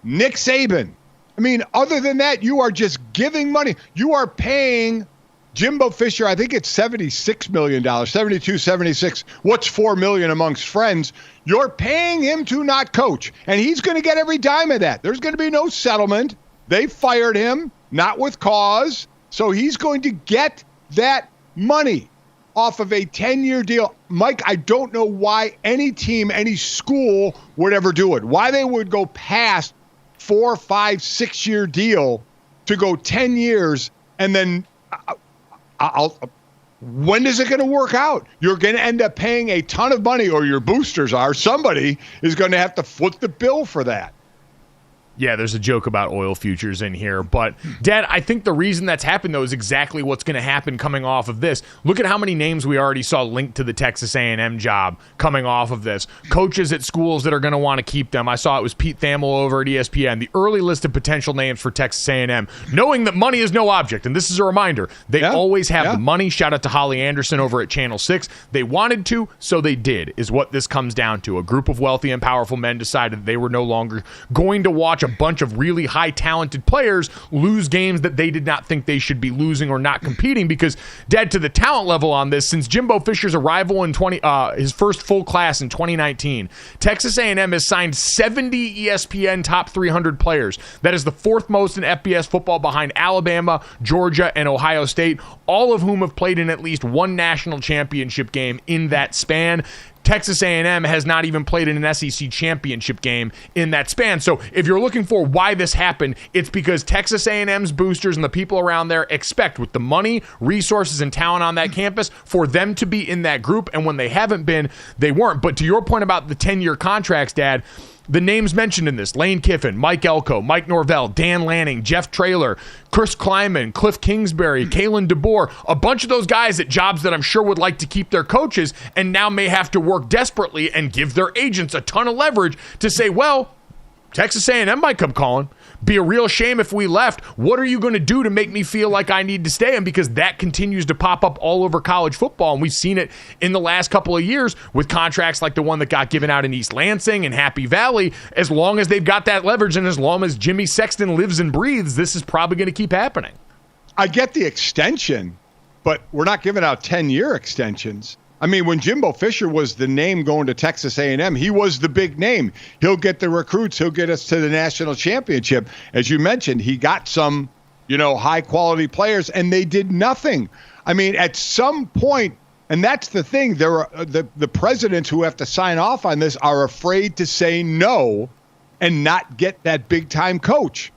Nick Saban. I mean, other than that, you are just giving money. You are paying Jimbo Fisher, I think it's $76 million, 72, 76. What's $4 million amongst friends? You're paying him to not coach, and he's going to get every dime of that. There's going to be no settlement. They fired him, not with cause, so he's going to get that money off of a 10-year deal. Mike, I don't know why any team, any school would ever do it. Why they would go past 4, 5, 6-year deal to go 10 years and then when is it going to work out? You're going to end up paying a ton of money, or your boosters are. Somebody is going to have to foot the bill for that. Yeah, there's a joke about oil futures in here. But, Dad, I think the reason that's happened, though, is exactly what's going to happen coming off of this. Look at how many names we already saw linked to the Texas A&M job coming off of this. Coaches at schools that are going to want to keep them. I saw it was Pete Thamel over at ESPN. The early list of potential names for Texas A&M, knowing that money is no object. And this is a reminder. They always have the money. Shout out to Holly Anderson over at Channel 6. They wanted to, so they did, is what this comes down to. A group of wealthy and powerful men decided they were no longer going to watch a bunch of really high talented players lose games that they did not think they should be losing or not competing, because, Dad, to the talent level on this, since Jimbo Fisher's arrival in his first full class in 2019, Texas A&M has signed 70 ESPN top 300 players. That is the fourth most in FBS football behind Alabama, Georgia, and Ohio State, all of whom have played in at least one national championship game in that span. Texas A&M has not even played in an SEC championship game in that span. So if you're looking for why this happened, it's because Texas A&M's boosters and the people around there expect, with the money, resources, and talent on that campus, for them to be in that group. And when they haven't been, they weren't. But to your point about the 10-year contracts, Dad, the names mentioned in this, Lane Kiffin, Mike Elko, Mike Norvell, Dan Lanning, Jeff Traylor, Chris Kleiman, Cliff Kingsbury, Kalen DeBoer, a bunch of those guys at jobs that I'm sure would like to keep their coaches and now may have to work desperately and give their agents a ton of leverage to say, well, Texas A&M might come calling. Be a real shame if we left. What are you going to do to make me feel like I need to stay? And because that continues to pop up all over college football, and we've seen it in the last couple of years with contracts like the one that got given out in East Lansing and Happy Valley. As long as they've got that leverage and as long as Jimmy Sexton lives and breathes, this is probably going to keep happening. I get the extension, but we're not giving out 10-year extensions. I mean, when Jimbo Fisher was the name going to Texas A&M, he was the big name. He'll get the recruits. He'll get us to the national championship. As you mentioned, he got some, high-quality players, and they did nothing. I mean, at some point, and that's the thing, there are the presidents who have to sign off on this are afraid to say no and not get that big-time coach.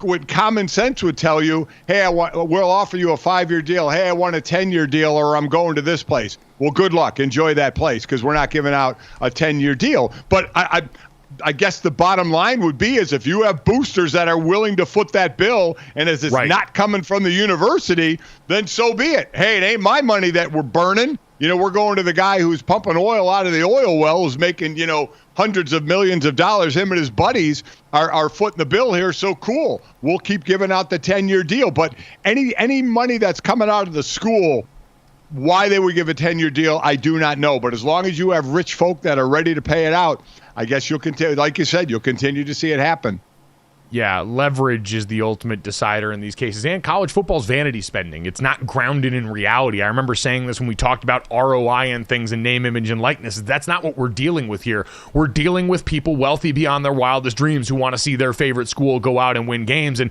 When common sense would tell you, hey, we'll offer you a 5-year deal. Hey, I want a 10-year deal, or I'm going to this place. Well, good luck. Enjoy that place, because we're not giving out a 10-year deal. But I guess the bottom line would be is if you have boosters that are willing to foot that bill, and as it's not coming from the university, then so be it. Hey, it ain't my money that we're burning. We're going to the guy who's pumping oil out of the oil well, who's making, hundreds of millions of dollars. Him and his buddies are footing the bill here. So cool. We'll keep giving out the 10-year deal. But any money that's coming out of the school, why they would give a 10-year deal, I do not know. But as long as you have rich folk that are ready to pay it out, I guess you'll continue, like you said, you'll continue to see it happen. Yeah, leverage is the ultimate decider in these cases. And college football's vanity spending. It's not grounded in reality. I remember saying this when we talked about ROI and things and name, image, and likeness. That's not what we're dealing with here. We're dealing with people wealthy beyond their wildest dreams who want to see their favorite school go out and win games. And,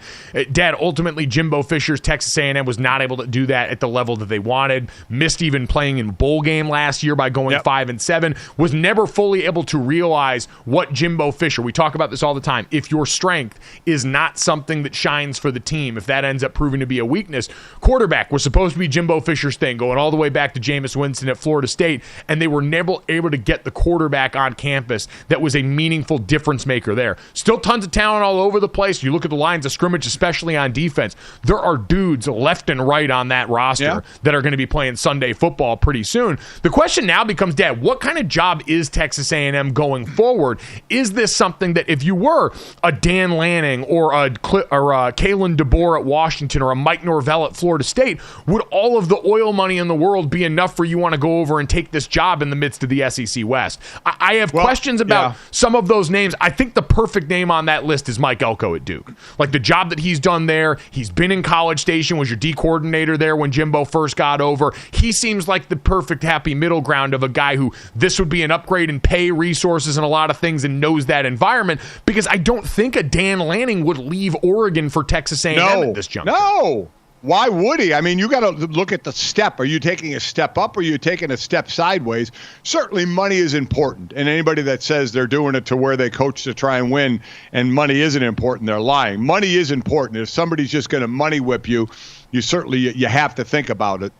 Dad, ultimately, Jimbo Fisher's Texas A&M was not able to do that at the level that they wanted. Missed even playing in bowl game last year by going 5-7. Was never fully able to realize what Jimbo Fisher, we talk about this all the time, if your strength is not something that shines for the team, if that ends up proving to be a weakness. Quarterback was supposed to be Jimbo Fisher's thing, going all the way back to Jameis Winston at Florida State, and they were never able to get the quarterback on campus that was a meaningful difference maker there. Still tons of talent all over the place. You look at the lines of scrimmage, especially on defense. There are dudes left and right on that roster that are going to be playing Sunday football pretty soon. The question now becomes, Dad, what kind of job is Texas A&M going forward? Is this something that if you were a Dan Lanning or a Kalen DeBoer at Washington or a Mike Norvell at Florida State, would all of the oil money in the world be enough for you want to go over and take this job in the midst of the SEC West? I have questions about some of those names. I think the perfect name on that list is Mike Elko at Duke. Like the job that he's done there, he's been in College Station, was your D coordinator there when Jimbo first got over. He seems like the perfect happy middle ground of a guy who this would be an upgrade in pay, resources, and a lot of things and knows that environment, because I don't think a Dan Lanning would leave Oregon for Texas A&M at this juncture. No. Why would he? I mean, you got to look at the step. Are you taking a step up or are you taking a step sideways? Certainly money is important. And anybody that says they're doing it to where they coach to try and win and money isn't important, they're lying. Money is important. If somebody's just going to money whip you, you have to think about it.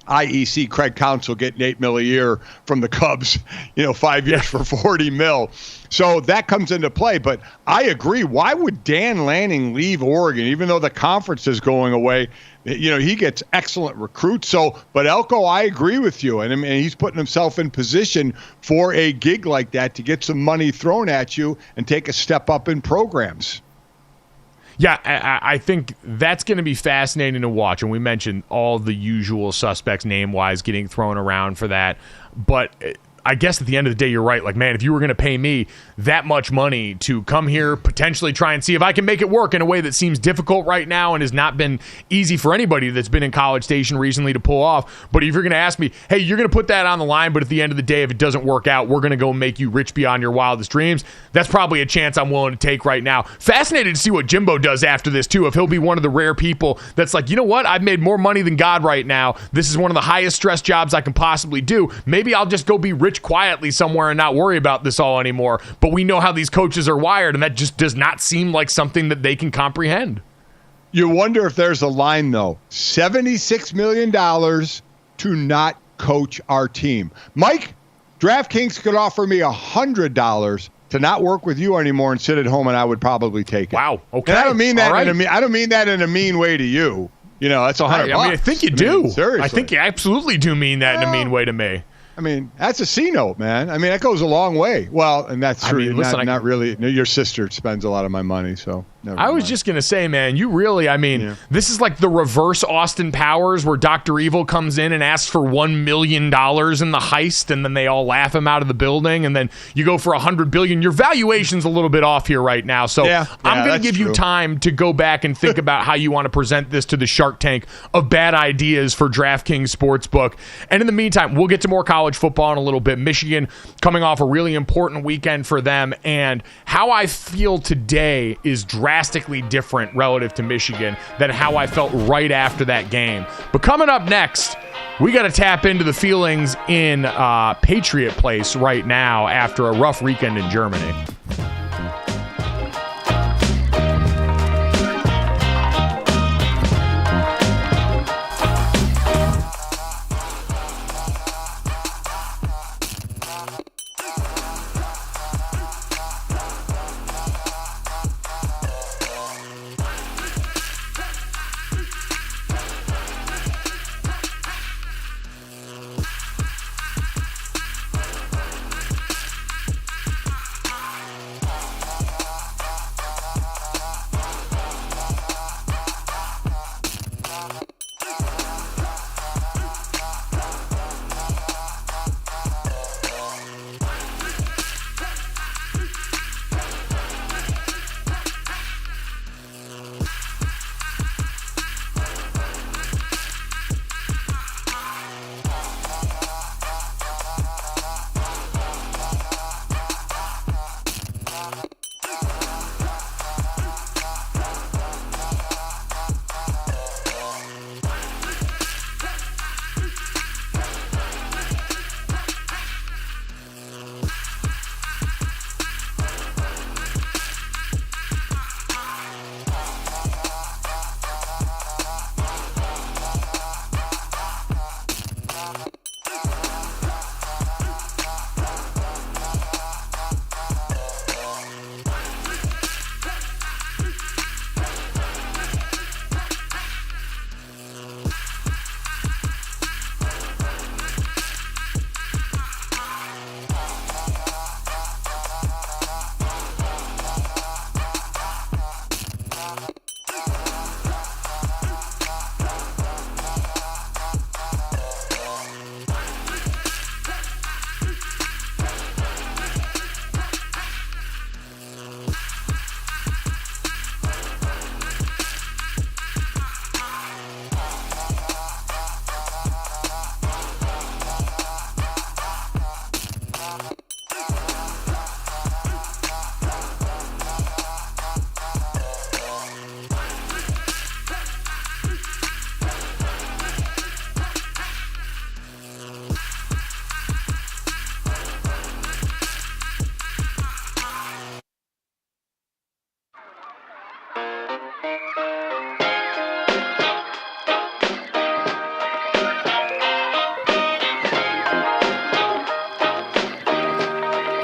IEC Craig Counsell getting $8 million a year from the Cubs, 5 years for $40 million. So that comes into play. But I agree. Why would Dan Lanning leave Oregon, even though the conference is going away? He gets excellent recruits. But Elko, I agree with you. And he's putting himself in position for a gig like that to get some money thrown at you and take a step up in programs. Yeah, I think that's going to be fascinating to watch. And we mentioned all the usual suspects name-wise getting thrown around for that. But I guess at the end of the day, you're right. Like, man, if you were going to pay me that much money to come here, potentially try and see if I can make it work in a way that seems difficult right now and has not been easy for anybody that's been in College Station recently to pull off. But if you're going to ask me, hey, you're going to put that on the line, but at the end of the day, if it doesn't work out, we're going to go make you rich beyond your wildest dreams. That's probably a chance I'm willing to take right now. Fascinated to see what Jimbo does after this, too, if he'll be one of the rare people that's like, you know what? I've made more money than God right now. This is one of the highest stress jobs I can possibly do. Maybe I'll just go be rich quietly somewhere and not worry about this all anymore. But we know how these coaches are wired, and that just does not seem like something that they can comprehend. You wonder if there's a line, though. $76 million to not coach our team. Mike, DraftKings could offer me $100 to not work with you anymore and sit at home, and I would probably take it. Wow. Okay. And I don't mean that I don't mean that in a mean way to you. That's $100. I mean, I think you do. Seriously. I think you absolutely do mean that in a mean way to me. I mean, that's a C note, man. I mean, that goes a long way. Well, and that's true. Not really. Your sister spends a lot of my money, so. I was just going to say, man, you really, this is like the reverse Austin Powers where Dr. Evil comes in and asks for $1 million in the heist, and then they all laugh him out of the building, and then you go for $100 billion. Your valuation's a little bit off here right now, so I'm going to give you time to go back and think about how you want to present this to the Shark Tank of bad ideas for DraftKings Sportsbook. And in the meantime, we'll get to more college football in a little bit. Michigan coming off a really important weekend for them, and how I feel today is drastically different relative to Michigan than how I felt right after that game. But coming up next, we got to tap into the feelings in Patriot Place right now after a rough weekend in Germany.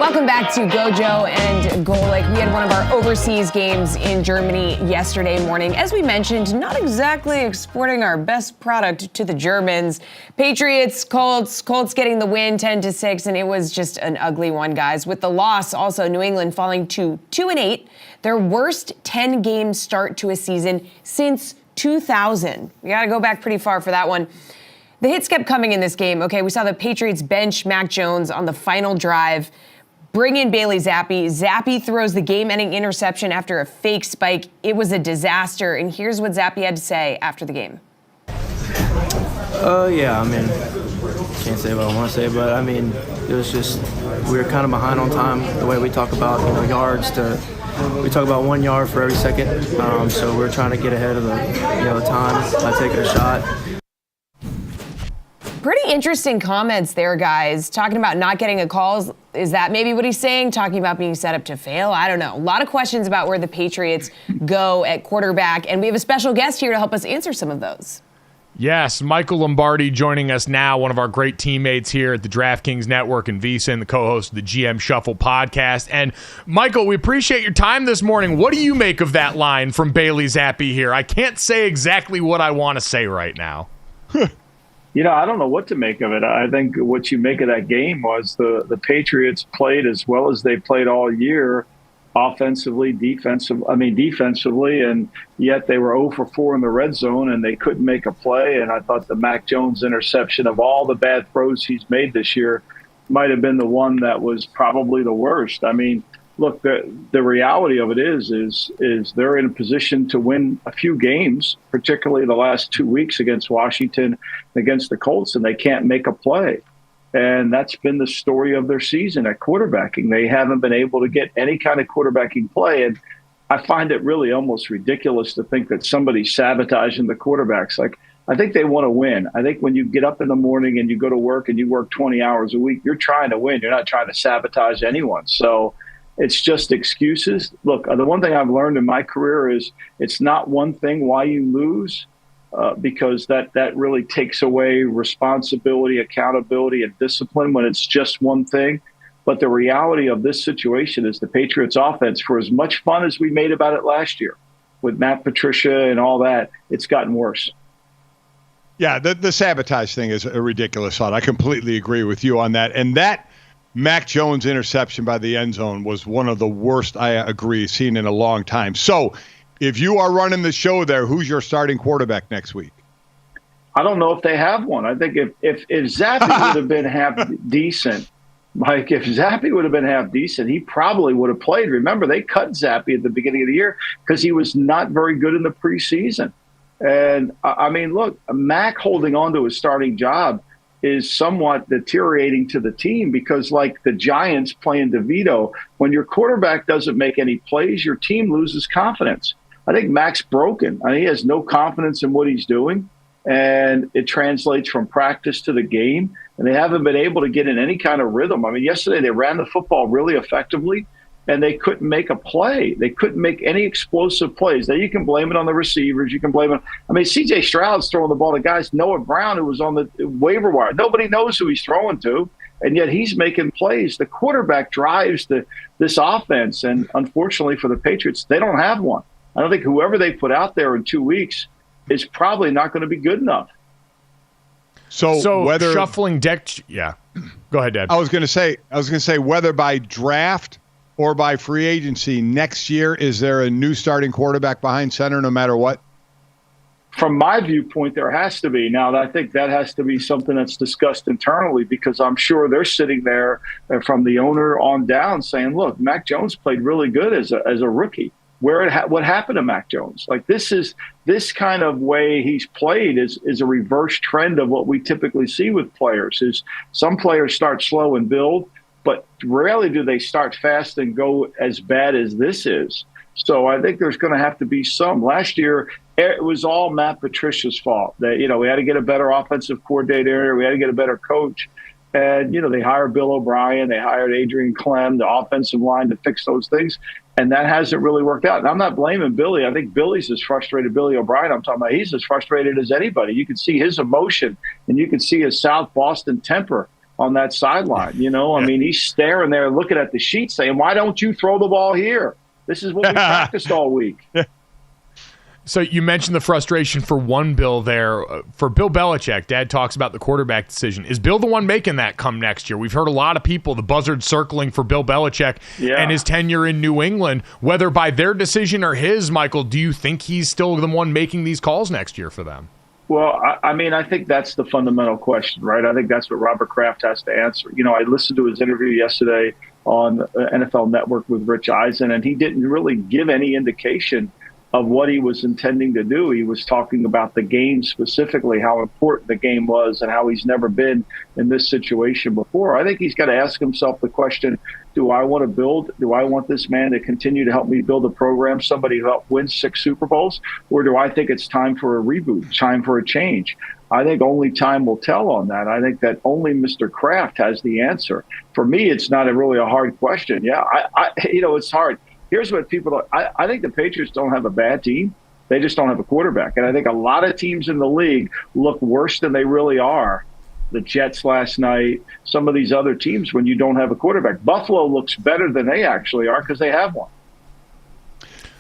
Welcome back to GoJo and Golic. We had one of our overseas games in Germany yesterday morning. As we mentioned, not exactly exporting our best product to the Germans. Patriots, Colts getting the win 10-6, and it was just an ugly one, guys. With the loss, also New England falling to 2-8, their worst 10-game start to a season since 2000. We got to go back pretty far for that one. The hits kept coming in this game. Okay, we saw the Patriots bench Mac Jones on the final drive. Bring in Bailey Zappi. Zappi throws the game-ending interception after a fake spike. It was a disaster. And here's what Zappi had to say after the game. Yeah, I mean, can't say what I want to say, but I mean, it was just, we were kind of behind on time. The way we talk about, yards we talk about 1 yard for every second. So we're trying to get ahead of the time by taking a shot. Pretty interesting comments there, guys. Talking about not getting a call. Is that maybe what he's saying? Talking about being set up to fail? I don't know. A lot of questions about where the Patriots go at quarterback, and we have a special guest here to help us answer some of those. Yes, Michael Lombardi joining us now, one of our great teammates here at the DraftKings Network and VSiN, the co-host of the GM Shuffle podcast. And Michael, we appreciate your time this morning. What do you make of that line from Bailey Zappi here? I can't say exactly what I want to say right now. I don't know what to make of it. I think what you make of that game was the Patriots played as well as they played all year, offensively, defensively, and yet they were 0 for 4 in the red zone and they couldn't make a play. And I thought the Mac Jones interception, of all the bad throws he's made this year, might have been the one that was probably the worst. I mean, look, the reality of it is they're in a position to win a few games, particularly the last 2 weeks against Washington, against the Colts, and they can't make a play. And that's been the story of their season at quarterbacking. They haven't been able to get any kind of quarterbacking play. And I find it really almost ridiculous to think that somebody's sabotaging the quarterbacks. Like, I think they want to win. I think when you get up in the morning and you go to work and you work 20 hours a week, you're trying to win. You're not trying to sabotage anyone. So it's just excuses. Look, the one thing I've learned in my career is it's not one thing why you lose, because that really takes away responsibility, accountability, and discipline when it's just one thing. But the reality of this situation is the Patriots offense, for as much fun as we made about it last year with Matt Patricia and all that, it's gotten worse. Yeah, the sabotage thing is a ridiculous thought. I completely agree with you on that. And that Mac Jones interception by the end zone was one of the worst, I agree, seen in a long time. So if you are running the show there, who's your starting quarterback next week? I don't know if they have one. I think if Zappi would have been half decent, Mike, if Zappi would have been half decent, he probably would have played. Remember, they cut Zappi at the beginning of the year because he was not very good in the preseason. And, I mean, look, Mac holding on to his starting job is somewhat deteriorating to the team because, like the Giants playing DeVito, when your quarterback doesn't make any plays, your team loses confidence. I think Mac's broken. I mean, he has no confidence in what he's doing, and it translates from practice to the game, and they haven't been able to get in any kind of rhythm. I mean, yesterday they ran the football really effectively, and they couldn't make a play. They couldn't make any explosive plays. Now, you can blame it on the receivers. You can blame it. I mean, C.J. Stroud's throwing the ball to guys. Noah Brown, who was on the waiver wire. Nobody knows who he's throwing to, and yet he's making plays. The quarterback drives this offense, and unfortunately for the Patriots, they don't have one. I don't think whoever they put out there in 2 weeks is probably not going to be good enough. So whether shuffling deck, yeah. Go ahead, Dad. I was going to say whether by draft or by free agency next year, is there a new starting quarterback behind center no matter what? From my viewpoint, there has to be. Now, I think that has to be something that's discussed internally because I'm sure they're sitting there from the owner on down saying, look, Mac Jones played really good as a rookie. What happened to Mac Jones? Like this kind of way he's played is a reverse trend of what we typically see with players. Is some players start slow and build, but rarely do they start fast and go as bad as this is. So I think there's going to have to be some. Last year, it was all Matt Patricia's fault. That we had to get a better offensive coordinator, we had to get a better coach. And, they hired Bill O'Brien, they hired Adrian Clem, the offensive line, to fix those things. And that hasn't really worked out. And I'm not blaming Billy. I think Billy's as frustrated, Billy O'Brien, I'm talking about, he's as frustrated as anybody. You can see his emotion, and you can see his South Boston temper on that sideline. I mean, he's staring there looking at the sheet saying, why don't you throw the ball here? This is what we practiced all week. So you mentioned the frustration for one Bill there. For Bill Belichick, Dad talks about the quarterback decision. Is Bill the one making that come next year? We've heard a lot of people, the buzzard circling for Bill Belichick and his tenure in New England. Whether by their decision or his, Michael, do you think he's still the one making these calls next year for them? Well, I mean, I think that's the fundamental question, right? I think that's what Robert Kraft has to answer. I listened to his interview yesterday on NFL Network with Rich Eisen, and he didn't really give any indication of what he was intending to do. He was talking about the game specifically, how important the game was, and how he's never been in this situation before. I think he's got to ask himself the question, do I want this man to continue to help me build a program, somebody who helped win 6 Super Bowls, or do I think it's time for a reboot, time for a change? I think only time will tell on that. I think that only Mr. Kraft has the answer. For me, it's not really a hard question. Yeah, it's hard. Here's what people – I think the Patriots don't have a bad team. They just don't have a quarterback. And I think a lot of teams in the league look worse than they really are. The Jets last night, some of these other teams when you don't have a quarterback. Buffalo looks better than they actually are because they have one.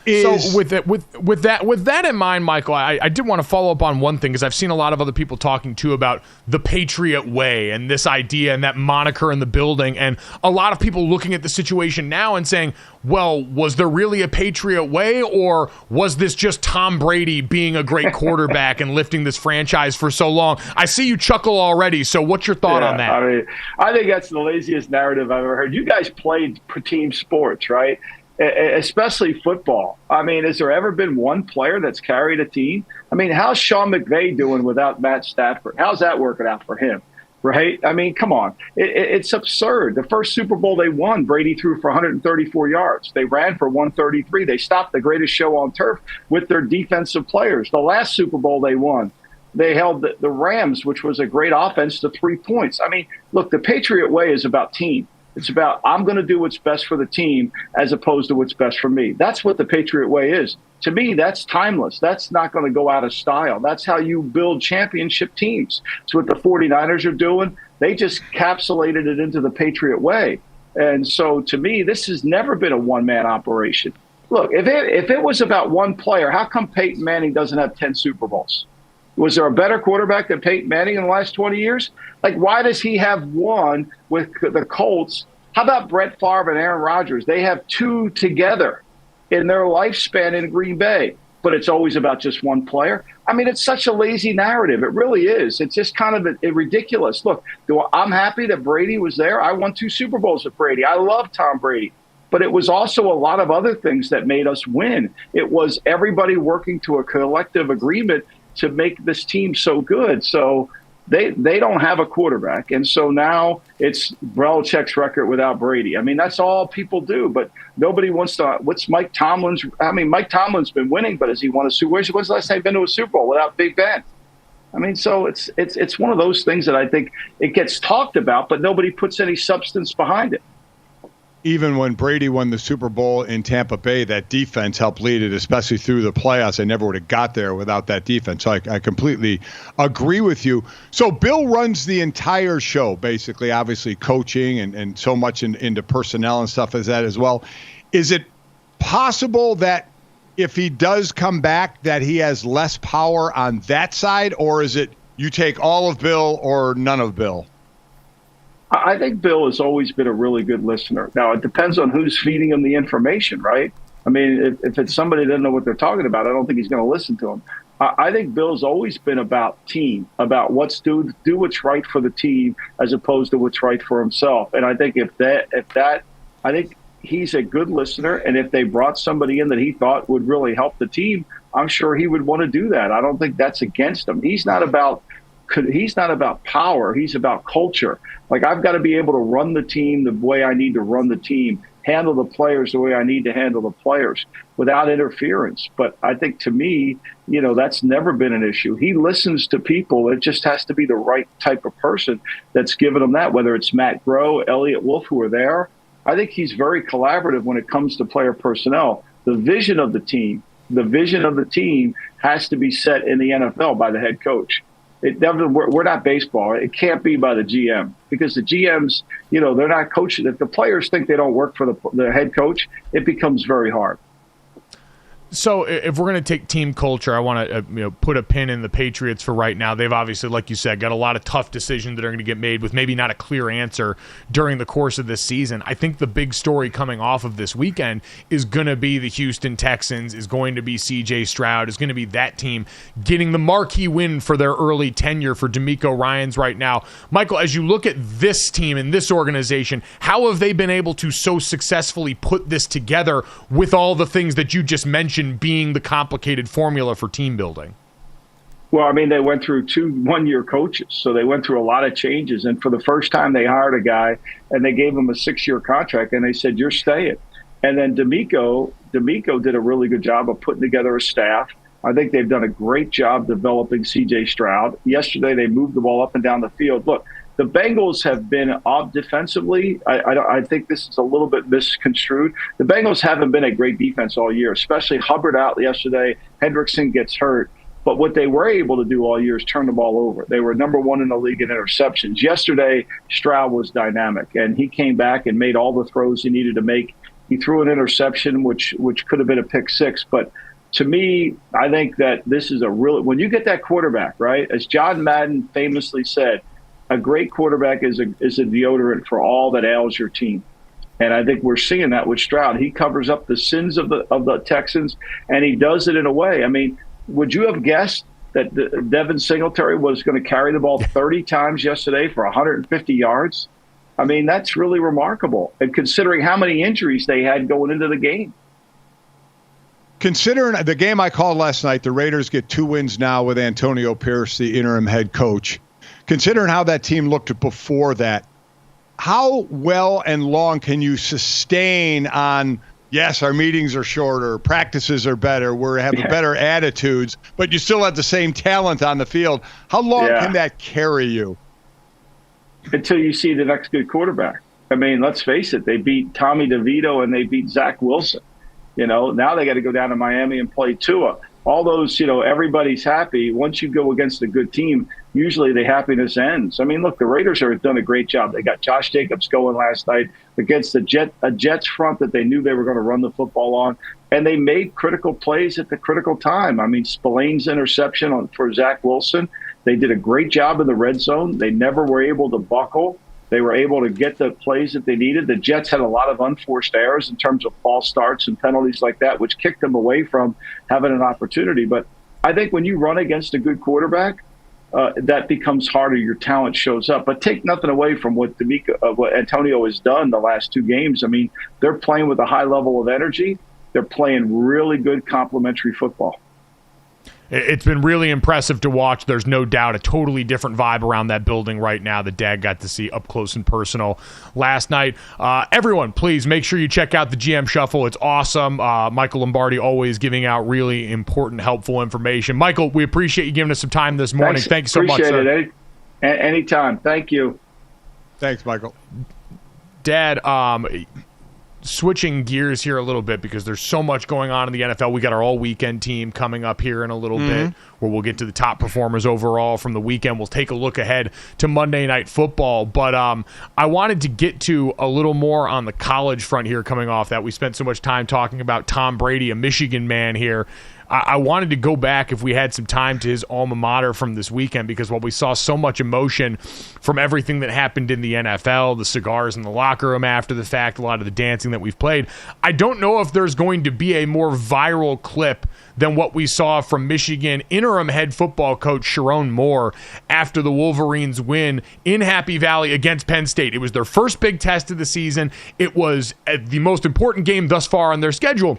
So with that in mind, Michael, I did want to follow up on one thing because I've seen a lot of other people talking too about the Patriot way and this idea and that moniker in the building, and a lot of people looking at the situation now and saying, well, was there really a Patriot way, or was this just Tom Brady being a great quarterback and lifting this franchise for so long? I see you chuckle already, so what's your thought on that? I think that's the laziest narrative I've ever heard. You guys played team sports, right? Especially football. I mean, has there ever been one player that's carried a team? I mean, how's Sean McVay doing without Matt Stafford? How's that working out for him, right? I mean, come on. It's absurd. The first Super Bowl they won, Brady threw for 134 yards. They ran for 133. They stopped the greatest show on turf with their defensive players. The last Super Bowl they won, they held the Rams, which was a great offense, to 3 points. I mean, look, the Patriot way is about team. It's about I'm going to do what's best for the team as opposed to what's best for me. That's what the Patriot way is. To me, that's timeless. That's not going to go out of style. That's how you build championship teams. It's what the 49ers are doing. They just capsulated it into the Patriot way. And so to me, this has never been a one-man operation. Look, if it was about one player, how come Peyton Manning doesn't have 10 Super Bowls? Was there a better quarterback than Peyton Manning in the last 20 years? Like, why does he have one with the Colts? How about Brett Favre and Aaron Rodgers? They have 2 together in their lifespan in Green Bay, but it's always about just one player. I mean, it's such a lazy narrative. It really is. It's just kind of ridiculous. Look, I'm happy that Brady was there. I won 2 Super Bowls with Brady. I love Tom Brady. But it was also a lot of other things that made us win. It was everybody working to a collective agreement to make this team so good. So they don't have a quarterback. And so now it's Belichick's record without Brady. I mean, that's all people do, but nobody wants to. What's Mike Tomlin's? I mean, Mike Tomlin's been winning, but has he won a Super Bowl? When's the last time he's been to a Super Bowl without Big Ben? I mean, so it's one of those things that I think it gets talked about, but nobody puts any substance behind it. Even when Brady won the Super Bowl in Tampa Bay, that defense helped lead it, especially through the playoffs. They never would have got there without that defense. So I completely agree with you. So Bill runs the entire show, basically, obviously coaching and so much into personnel and stuff as that as well. Is it possible that if he does come back that he has less power on that side, or is it you take all of Bill or none of Bill? I think Bill has always been a really good listener. Now, it depends on who's feeding him the information, right? I mean, if it's somebody that doesn't know what they're talking about, I don't think he's going to listen to them. I think Bill's always been about team, about do what's right for the team as opposed to what's right for himself. And I think I think he's a good listener. And if they brought somebody in that he thought would really help the team, I'm sure he would want to do that. I don't think that's against him. He's not about power. He's about culture. Like, I've got to be able to run the team the way I need to run the team, handle the players the way I need to handle the players without interference. But I think, to me, that's never been an issue. He listens to people. It just has to be the right type of person that's giving him that, whether it's Matt Groh, Elliott Wolf, who are there. I think he's very collaborative when it comes to player personnel. The vision of the team has to be set in the NFL by the head coach. We're not baseball. It can't be by the GM, because the GMs, they're not coaching. If the players think they don't work for the head coach, it becomes very hard. So if we're going to take team culture, I want to put a pin in the Patriots for right now. They've obviously, like you said, got a lot of tough decisions that are going to get made with maybe not a clear answer during the course of this season. I think the big story coming off of this weekend is going to be the Houston Texans, is going to be C.J. Stroud, is going to be that team getting the marquee win for their early tenure for DeMeco Ryans right now. Michael, as you look at this team and this organization, how have they been able to so successfully put this together with all the things that you just mentioned being the complicated formula for team building? Well, I mean, they went through 2 one-year coaches, so they went through a lot of changes. And for the first time, they hired a guy, and they gave him a 6-year contract, and they said, "You're staying." And then DeMeco did a really good job of putting together a staff. I think they've done a great job developing C.J. Stroud. Yesterday, they moved the ball up and down the field. Look, the Bengals have been off defensively. I think this is a little bit misconstrued. The Bengals haven't been a great defense all year, especially Hubbard out yesterday. Hendrickson gets hurt. But what they were able to do all year is turn the ball over. They were number 1 in the league in interceptions. Yesterday, Stroud was dynamic, and he came back and made all the throws he needed to make. He threw an interception, which could have been a pick 6. But to me, I think that this is when you get that quarterback, right, as John Madden famously said, a great quarterback is a deodorant for all that ails your team. And I think we're seeing that with Stroud. He covers up the sins of the Texans, and he does it in a way. I mean, would you have guessed that Devin Singletary was going to carry the ball 30 times yesterday for 150 yards? I mean, that's really remarkable. And considering how many injuries they had going into the game. Considering the game I called last night, the Raiders get 2 wins now with Antonio Pierce, the interim head coach. Considering how that team looked before that, how well and long can you sustain on, yes, our meetings are shorter, practices are better, we have better attitudes, but you still have the same talent on the field. How long can that carry you? Until you see the next good quarterback. I mean, let's face it, they beat Tommy DeVito and they beat Zach Wilson. Now they got to go down to Miami and play Tua. All those, everybody's happy. Once you go against a good team, usually the happiness ends. I mean, look, the Raiders have done a great job. They got Josh Jacobs going last night against a Jets front that they knew they were going to run the football on, and they made critical plays at the critical time. I mean, Spillane's interception for Zach Wilson, they did a great job in the red zone. They never were able to buckle. They were able to get the plays that they needed. The Jets had a lot of unforced errors in terms of false starts and penalties like that, which kicked them away from having an opportunity. But I think when you run against a good quarterback, that becomes harder. Your talent shows up. But take nothing away from what Antonio has done the last 2 games. I mean, they're playing with a high level of energy. They're playing really good complementary football. It's been really impressive to watch. There's no doubt a totally different vibe around that building right now that Dad got to see up close and personal last night. Everyone, please make sure you check out the GM Shuffle. It's awesome. Michael Lombardi always giving out really important, helpful information. Michael, we appreciate you giving us some time this morning. Thanks so much, sir. Appreciate it. Anytime. Thank you. Thanks, Michael. Dad, switching gears here a little bit because there's so much going on in the NFL. We got our all-weekend team coming up here in a little bit where we'll get to the top performers overall from the weekend. We'll take a look ahead to Monday Night Football. But I wanted to get to a little more on the college front here coming off that. We spent so much time talking about Tom Brady, a Michigan man here. I wanted to go back, if we had some time, to his alma mater from this weekend, because while we saw so much emotion from everything that happened in the NFL, the cigars in the locker room after the fact, a lot of the dancing that we've played, I don't know if there's going to be a more viral clip than what we saw from Michigan interim head football coach Sharon Moore after the Wolverines' win in Happy Valley against Penn State. It was their first big test of the season. It was the most important game thus far on their schedule.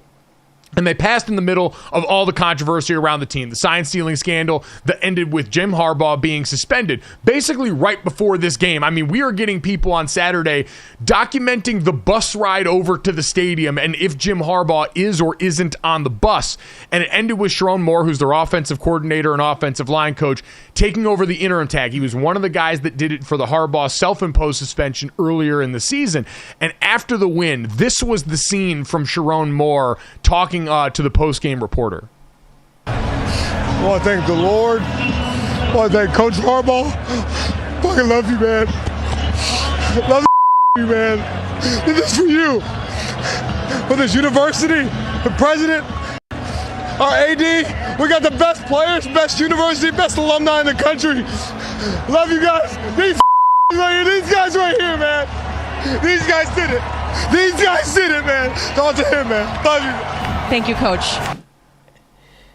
And they passed in the middle of all the controversy around the team, the sign-stealing scandal that ended with Jim Harbaugh being suspended, basically right before this game. I mean, we are getting people on Saturday documenting the bus ride over to the stadium and if Jim Harbaugh is or isn't on the bus. And it ended with Sharon Moore, who's their offensive coordinator and offensive line coach, taking over the interim tag. He was one of the guys that did it for the Harbaugh self-imposed suspension earlier in the season. And after the win, this was the scene from Sharon Moore talking to the post-game reporter. Well, I thank the Lord. want to thank Coach Harbaugh. Fucking love you, man. Love you, man. This is for you. For this university, the president, our AD, we got the best players, best university, best alumni in the country. Love you guys. These guys right here, man. These guys did it. These guys did it, man. Talk to him, man. Love you. Thank you, Coach.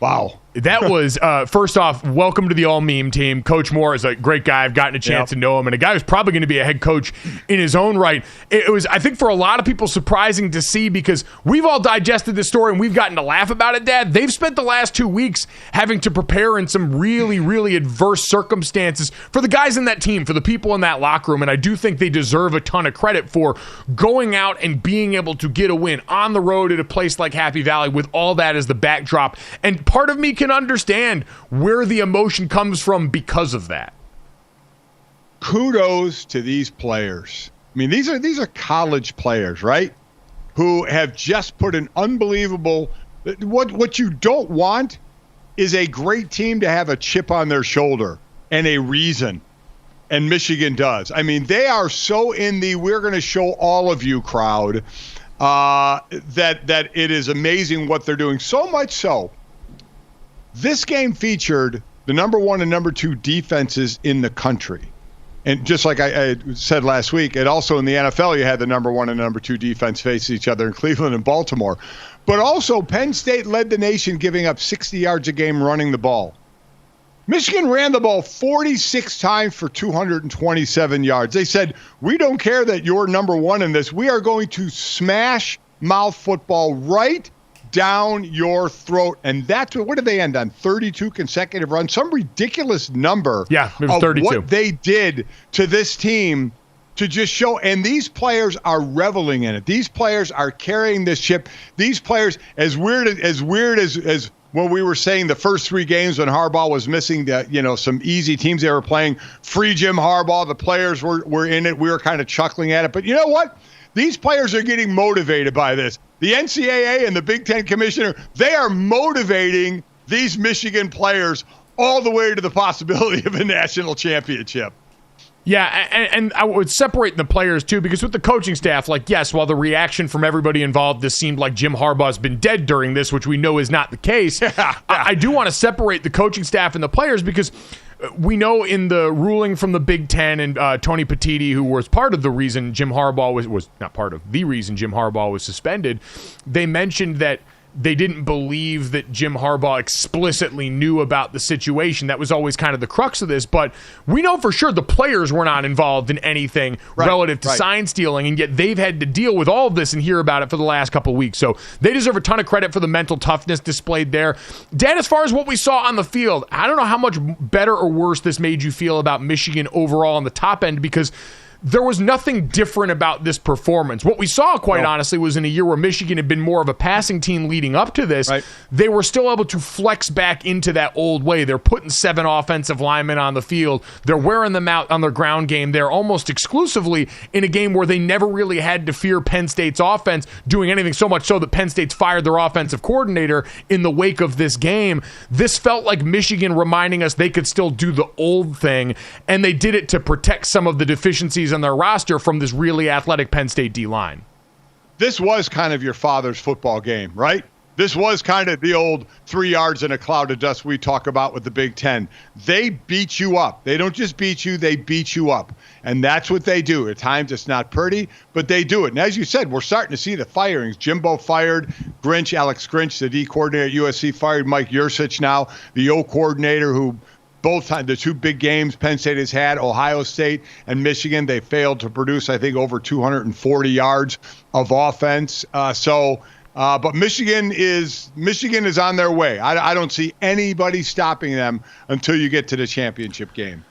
Wow. That was, first off, welcome to the all-meme team. Coach Moore is a great guy. I've gotten a chance to know him, and a guy who's probably going to be a head coach in his own right. It was, I think, for a lot of people, surprising to see because we've all digested this story and we've gotten to laugh about it, Dad. They've spent the last 2 weeks having to prepare in some really, really adverse circumstances for the guys in that team, for the people in that locker room, and I do think they deserve a ton of credit for going out and being able to get a win on the road at a place like Happy Valley with all that as the backdrop. And part of me can understand where the emotion comes from because of that. Kudos to these players. I mean, these are college players, right? Who have just put an unbelievable. What you don't want is a great team to have a chip on their shoulder and a reason. And Michigan does. I mean, they are so in the we're going to show all of you crowd that it is amazing what they're doing. So much so. This game featured the number 1 and number 2 defenses in the country. And just like I said last week, and also in the NFL, you had the number 1 and number 2 defense face each other in Cleveland and Baltimore. But also Penn State led the nation giving up 60 yards a game running the ball. Michigan ran the ball 46 times for 227 yards. They said, we don't care that you're number 1 in this. We are going to smash mouth football right down your throat. And that's what did they end on? 32 consecutive runs, some ridiculous number. Yeah, it was of 32. What they did to this team to just show, and these players are reveling in it. These players are carrying this ship. These players, as weird as when we were saying the first 3 games when Harbaugh was missing some easy teams they were playing, free Jim Harbaugh, the players were in it. We were kind of chuckling at it. But you know what? These players are getting motivated by this. The NCAA and the Big Ten commissioner, they are motivating these Michigan players all the way to the possibility of a national championship. Yeah, and I would separate the players, too, because with the coaching staff, yes, while the reaction from everybody involved, this seemed like Jim Harbaugh's been dead during this, which we know is not the case. I do want to separate the coaching staff and the players because we know in the ruling from the Big Ten and Tony Petitti, who was part of the reason Jim Harbaugh was not part of the reason Jim Harbaugh was suspended, they mentioned that they didn't believe that Jim Harbaugh explicitly knew about the situation. That was always kind of the crux of this, but we know for sure the players were not involved in anything relative to sign stealing, and yet they've had to deal with all of this and hear about it for the last couple of weeks. So they deserve a ton of credit for the mental toughness displayed there. Dan, as far as what we saw on the field, I don't know how much better or worse this made you feel about Michigan overall on the top end, because there was nothing different about this performance. What we saw, quite honestly, was in a year where Michigan had been more of a passing team leading up to this, they were still able to flex back into that old way. They're putting 7 offensive linemen on the field. They're wearing them out on their ground game. They're almost exclusively in a game where they never really had to fear Penn State's offense doing anything, so much so that Penn State's fired their offensive coordinator in the wake of this game. This felt like Michigan reminding us they could still do the old thing, and they did it to protect some of the deficiencies on their roster from this really athletic Penn State D-line. This was kind of your father's football game, right? This was kind of the old 3 yards in a cloud of dust we talk about with the Big Ten. They beat you up. They don't just beat you, they beat you up. And that's what they do. At times it's not pretty, but they do it. And as you said, we're starting to see the firings. Jimbo fired Alex Grinch, the D coordinator at USC, fired Mike Yursich now, the O coordinator who both times, the 2 big games Penn State has had, Ohio State and Michigan, they failed to produce, I think, over 240 yards of offense. But Michigan is on their way. I don't see anybody stopping them until you get to the championship game.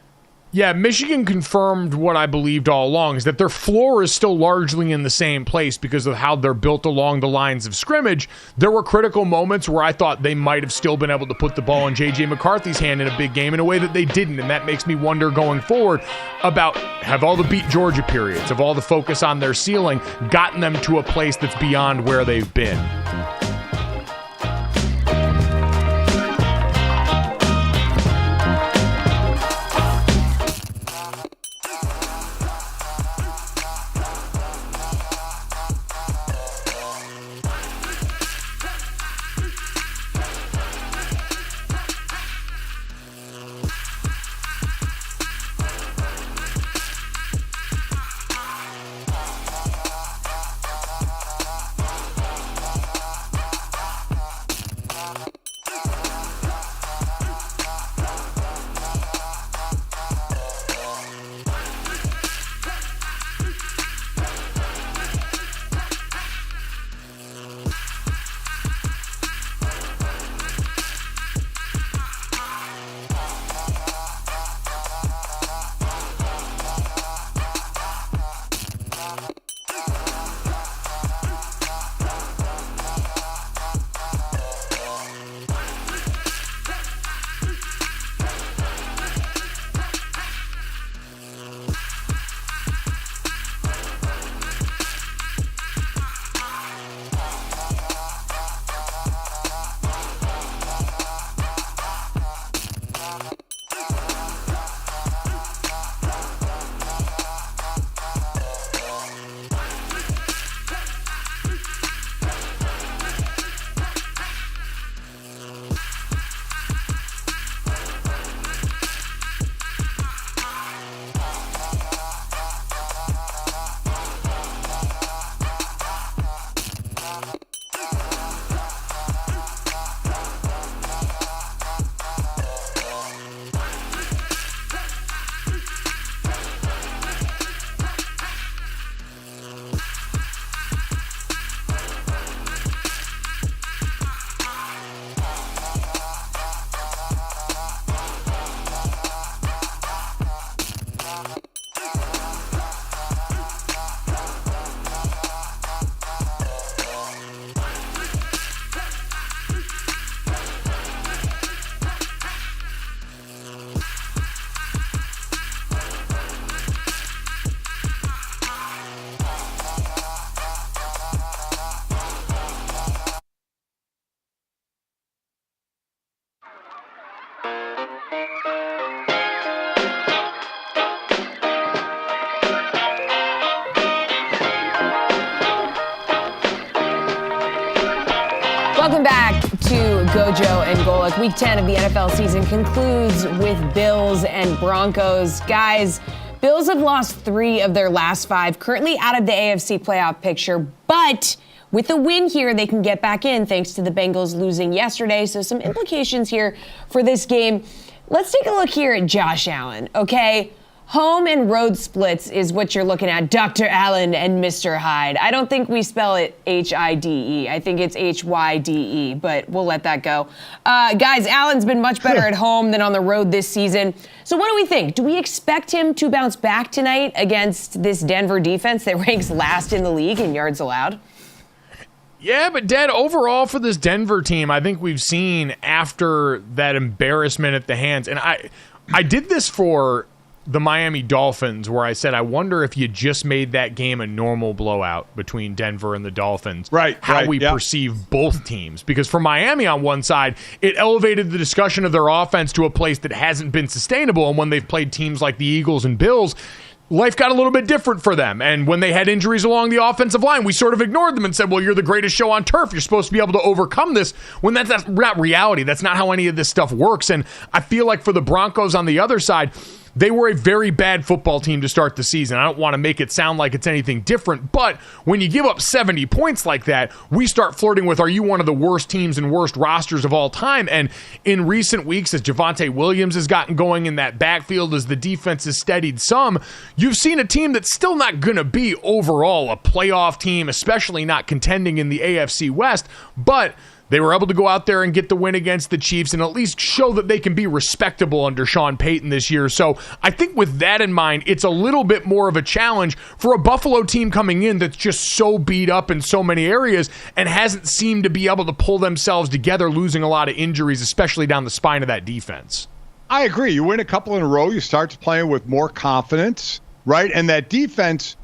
Yeah, Michigan confirmed what I believed all along, is that their floor is still largely in the same place because of how they're built along the lines of scrimmage. There were critical moments where I thought they might have still been able to put the ball in J.J. McCarthy's hand in a big game in a way that they didn't, and that makes me wonder going forward about, have all the beat Georgia periods, have all the focus on their ceiling gotten them to a place that's beyond where they've been? Welcome back to GoJo and Golic. Week 10 of the NFL season concludes with Bills and Broncos. Guys, Bills have lost 3 of their last 5, currently out of the AFC playoff picture, but with a win here, they can get back in thanks to the Bengals losing yesterday. So some implications here for this game. Let's take a look here at Josh Allen, okay? Home and road splits is what you're looking at, Dr. Allen and Mr. Hyde. I don't think we spell it H-I-D-E. I think it's H-Y-D-E, but we'll let that go. Guys, Allen's been much better at home than on the road this season. So what do we think? Do we expect him to bounce back tonight against this Denver defense that ranks last in the league in yards allowed? Yeah, but Dad, overall for this Denver team, I think we've seen after that embarrassment at the hands, and I did this for the Miami Dolphins, where I said, I wonder if you just made that game a normal blowout between Denver and the Dolphins. How we perceive both teams. Because for Miami on one side, it elevated the discussion of their offense to a place that hasn't been sustainable. And when they've played teams like the Eagles and Bills, life got a little bit different for them. And when they had injuries along the offensive line, we sort of ignored them and said, well, you're the greatest show on turf. You're supposed to be able to overcome this. When that's not reality. That's not how any of this stuff works. And I feel like for the Broncos on the other side, they were a very bad football team to start the season. I don't want to make it sound like it's anything different, but when you give up 70 points like that, we start flirting with, are you one of the worst teams and worst rosters of all time? And in recent weeks, as Javonte Williams has gotten going in that backfield, as the defense has steadied some, you've seen a team that's still not going to be overall a playoff team, especially not contending in the AFC West, but they were able to go out there and get the win against the Chiefs and at least show that they can be respectable under Sean Payton this year. So I think with that in mind, it's a little bit more of a challenge for a Buffalo team coming in that's just so beat up in so many areas and hasn't seemed to be able to pull themselves together, losing a lot of injuries, especially down the spine of that defense. I agree. You win a couple in a row, you start playing with more confidence, right? And that defense,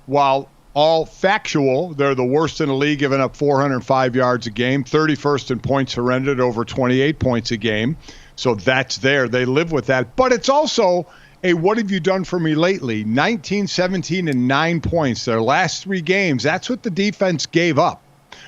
while all factual, they're the worst in the league, giving up 405 yards a game, 31st in points surrendered, over 28 points a game. So that's there. They live with that. But it's also a what have you done for me lately? 19, 17, and 9 points. Their last 3 games, that's what the defense gave up.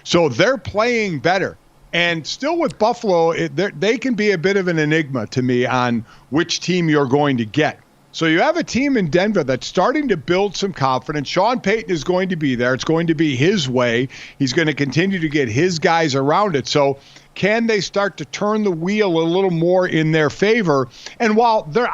So they're playing better. And still with Buffalo, they can be a bit of an enigma to me on which team you're going to get. So you have a team in Denver that's starting to build some confidence. Sean Payton is going to be there. It's going to be his way. He's going to continue to get his guys around it. So can they start to turn the wheel a little more in their favor? And while they're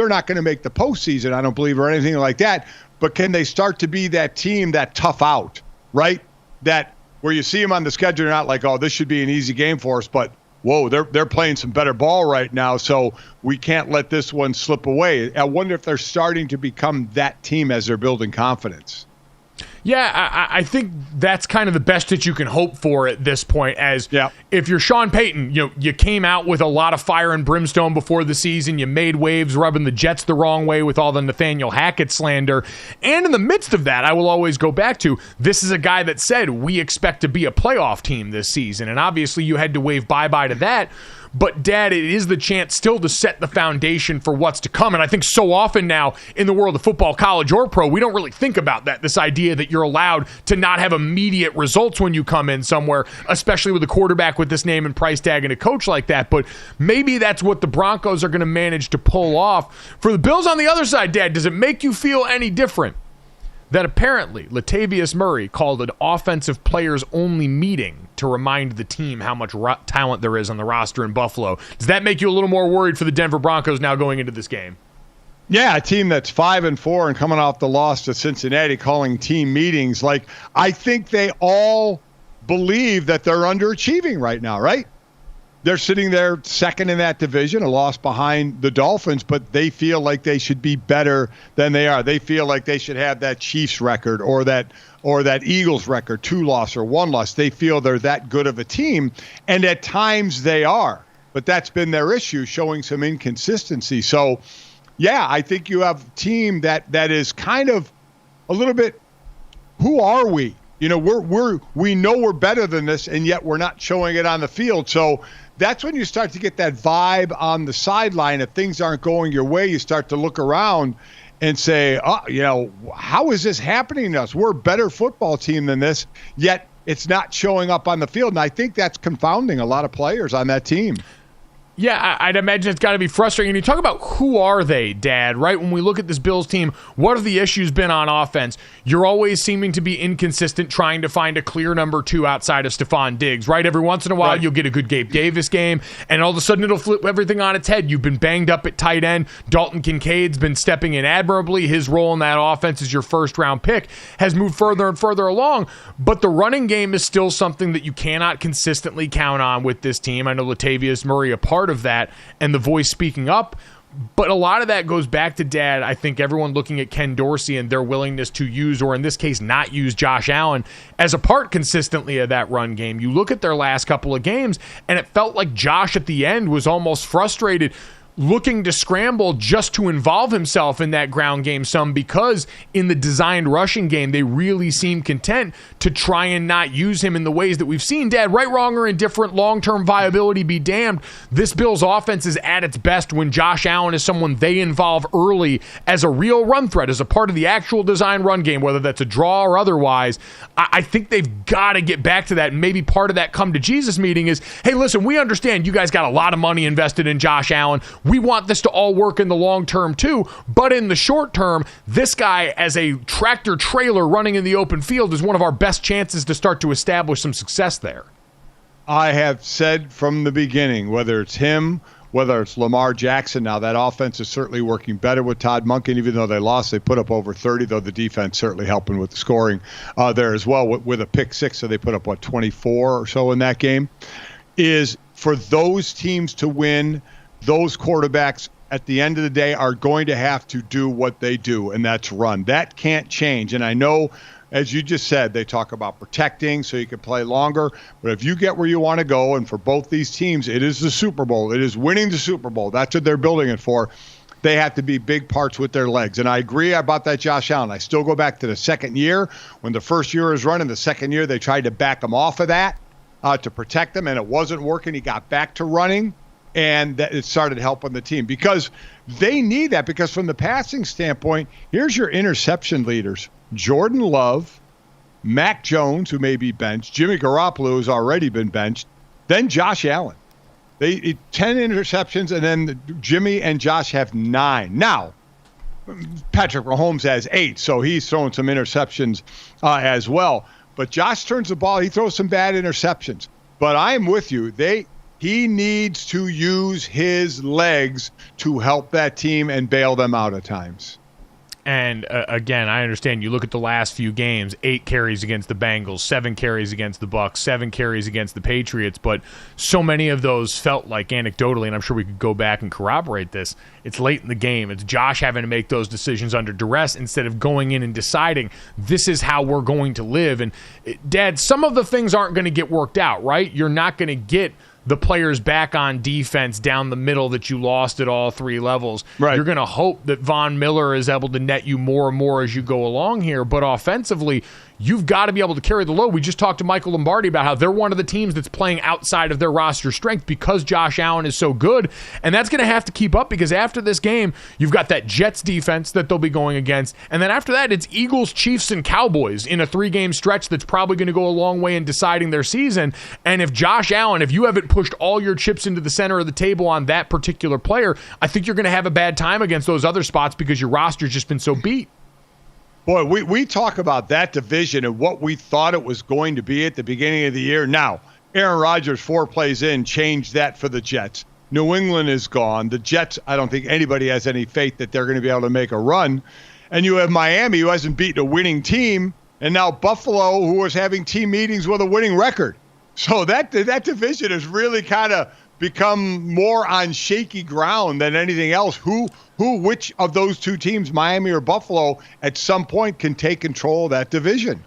not going to make the postseason, I don't believe, or anything like that, but can they start to be that team that tough out, right? That where you see them on the schedule, you're not like, oh, this should be an easy game for us, but whoa, they're playing some better ball right now, so we can't let this one slip away. I wonder if they're starting to become that team as they're building confidence. Yeah, I think that's kind of the best that you can hope for at this point. As if you're Sean Payton, you came out with a lot of fire and brimstone before the season. You made waves rubbing the Jets the wrong way with all the Nathaniel Hackett slander. And in the midst of that, I will always go back to, this is a guy that said, we expect to be a playoff team this season. And obviously you had to wave bye-bye to that. But, Dad, it is the chance still to set the foundation for what's to come. And I think so often now in the world of football, college or pro, we don't really think about that, this idea that you're allowed to not have immediate results when you come in somewhere, especially with a quarterback with this name and price tag and a coach like that. But maybe that's what the Broncos are going to manage to pull off. For the Bills on the other side, Dad, does it make you feel any different that apparently Latavius Murray called an offensive players-only meeting to remind the team how much talent there is on the roster in Buffalo? Does that make you a little more worried for the Denver Broncos now going into this game? Yeah, a team that's 5-4 and coming off the loss to Cincinnati, calling team meetings. Like, I think they all believe that they're underachieving right now, right? They're sitting there second in that division, a loss behind the Dolphins, but they feel like they should be better than they are. They feel like they should have that Chiefs record or that Eagles record, 2 loss or 1 loss. They feel they're that good of a team, and at times they are. But that's been their issue, showing some inconsistency. So, yeah, I think you have a team that is kind of a little bit, who are we? We know we're better than this, and yet we're not showing it on the field. So that's when you start to get that vibe on the sideline. If things aren't going your way, you start to look around and say, how is this happening to us? We're a better football team than this, yet it's not showing up on the field. And I think that's confounding a lot of players on that team. Yeah, I'd imagine it's got to be frustrating. And you talk about who are they, Dad, right? When we look at this Bills team, what have the issues been on offense? You're always seeming to be inconsistent, trying to find a clear number 2 outside of Stephon Diggs, right? Every once in a while, You'll get a good Gabe Davis game, and all of a sudden it'll flip everything on its head. You've been banged up at tight end. Dalton Kincaid's been stepping in admirably. His role in that offense as your first-round pick has moved further and further along, but the running game is still something that you cannot consistently count on with this team. I know Latavius Murray a part of that and the voice speaking up, but a lot of that goes back to, Dad, I think everyone looking at Ken Dorsey and their willingness to use, or in this case not use, Josh Allen as a part consistently of that run game. You look at their last couple of games and it felt like Josh at the end was almost frustrated, looking to scramble just to involve himself in that ground game some, because in the designed rushing game, they really seem content to try and not use him in the ways that we've seen. Dad, right, wrong, or indifferent, long-term viability be damned. This Bills offense is at its best when Josh Allen is someone they involve early as a real run threat, as a part of the actual design run game, whether that's a draw or otherwise. I think they've got to get back to that. And maybe part of that come to Jesus meeting is, hey, listen, we understand you guys got a lot of money invested in Josh Allen. We want this to all work in the long term too, but in the short term, this guy as a tractor trailer running in the open field is one of our best chances to start to establish some success there. I have said from the beginning, whether it's him, whether it's Lamar Jackson, now that offense is certainly working better with Todd Monken. Even though they lost, they put up over 30, though the defense certainly helping with the scoring there as well with a pick 6, so they put up, 24 or so in that game, is for those teams to win, those quarterbacks at the end of the day are going to have to do what they do, and that's run. That can't change. And I know, as you just said, they talk about protecting so you can play longer. But if you get where you want to go, and for both these teams, it is the Super Bowl. It is winning the Super Bowl. That's what they're building it for. They have to be big parts with their legs. And I agree about that Josh Allen. I still go back to the second year. When the first year was running, the second year they tried to back him off of that to protect him, and it wasn't working. He got back to running. And that it started helping the team because they need that. Because from the passing standpoint, here's your interception leaders: Jordan Love, Mac Jones, who may be benched, Jimmy Garoppolo, who's already been benched, then Josh Allen. They 10 interceptions, and then Jimmy and Josh have 9. Now, Patrick Mahomes has 8, so he's throwing some interceptions as well. But Josh turns the ball; he throws some bad interceptions. But I'm with you. He needs to use his legs to help that team and bail them out at times. And again, I understand you look at the last few games, 8 carries against the Bengals, 7 carries against the Bucs, 7 carries against the Patriots, but so many of those felt like, anecdotally, and I'm sure we could go back and corroborate this, it's late in the game. It's Josh having to make those decisions under duress instead of going in and deciding this is how we're going to live. And Dad, some of the things aren't going to get worked out, right? You're not going to get the players back on defense down the middle that you lost at all 3 levels. Right. You're going to hope that Von Miller is able to net you more and more as you go along here. But offensively, you've got to be able to carry the load. We just talked to Michael Lombardi about how they're one of the teams that's playing outside of their roster strength because Josh Allen is so good. And that's going to have to keep up because after this game, you've got that Jets defense that they'll be going against. And then after that, it's Eagles, Chiefs, and Cowboys in a 3-game stretch that's probably going to go a long way in deciding their season. And if Josh Allen, if you haven't pushed all your chips into the center of the table on that particular player, I think you're going to have a bad time against those other spots because your roster's just been so beat. Boy, we talk about that division and what we thought it was going to be at the beginning of the year. Now, Aaron Rodgers, 4 plays in, changed that for the Jets. New England is gone. The Jets, I don't think anybody has any faith that they're going to be able to make a run. And you have Miami, who hasn't beaten a winning team, and now Buffalo, who is having team meetings with a winning record. So that division has really kind of become more on shaky ground than anything else. Which of those 2 teams, Miami or Buffalo, at some point can take control of that division?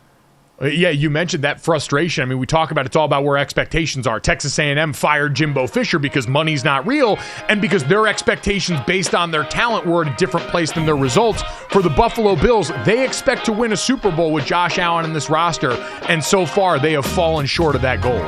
Yeah, you mentioned that frustration. I mean, we talk about it's all about where expectations are. Texas A&M fired Jimbo Fisher because money's not real and because their expectations based on their talent were at a different place than their results. For the Buffalo Bills, they expect to win a Super Bowl with Josh Allen in this roster, and so far they have fallen short of that goal.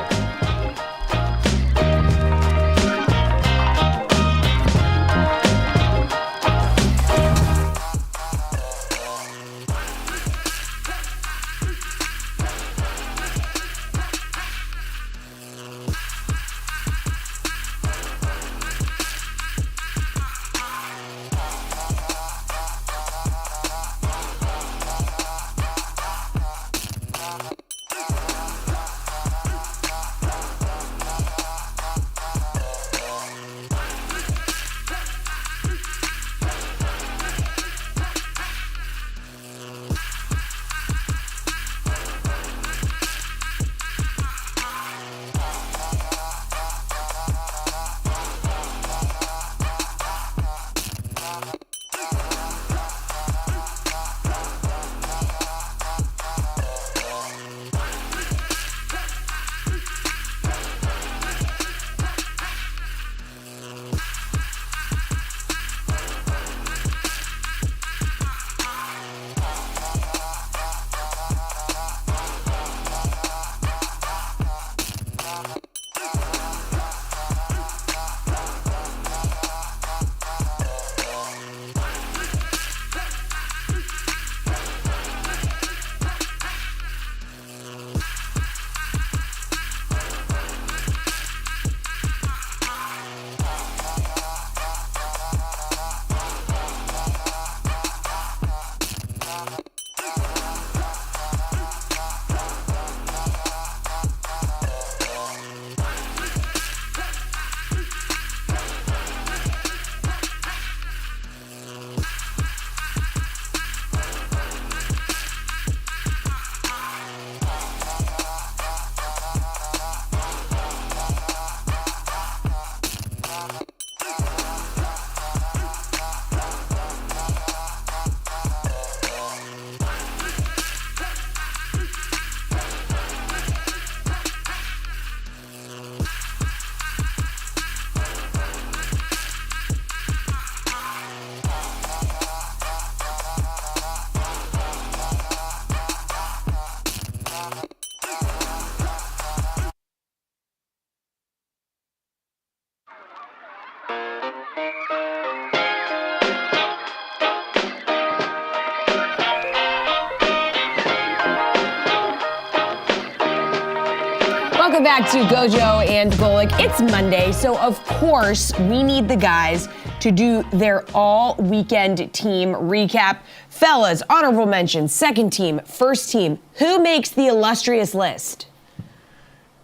Welcome back to GoJo and Golic. It's Monday, so of course we need the guys to do their all-weekend team recap. Fellas, honorable mention, second team, first team. Who makes the illustrious list?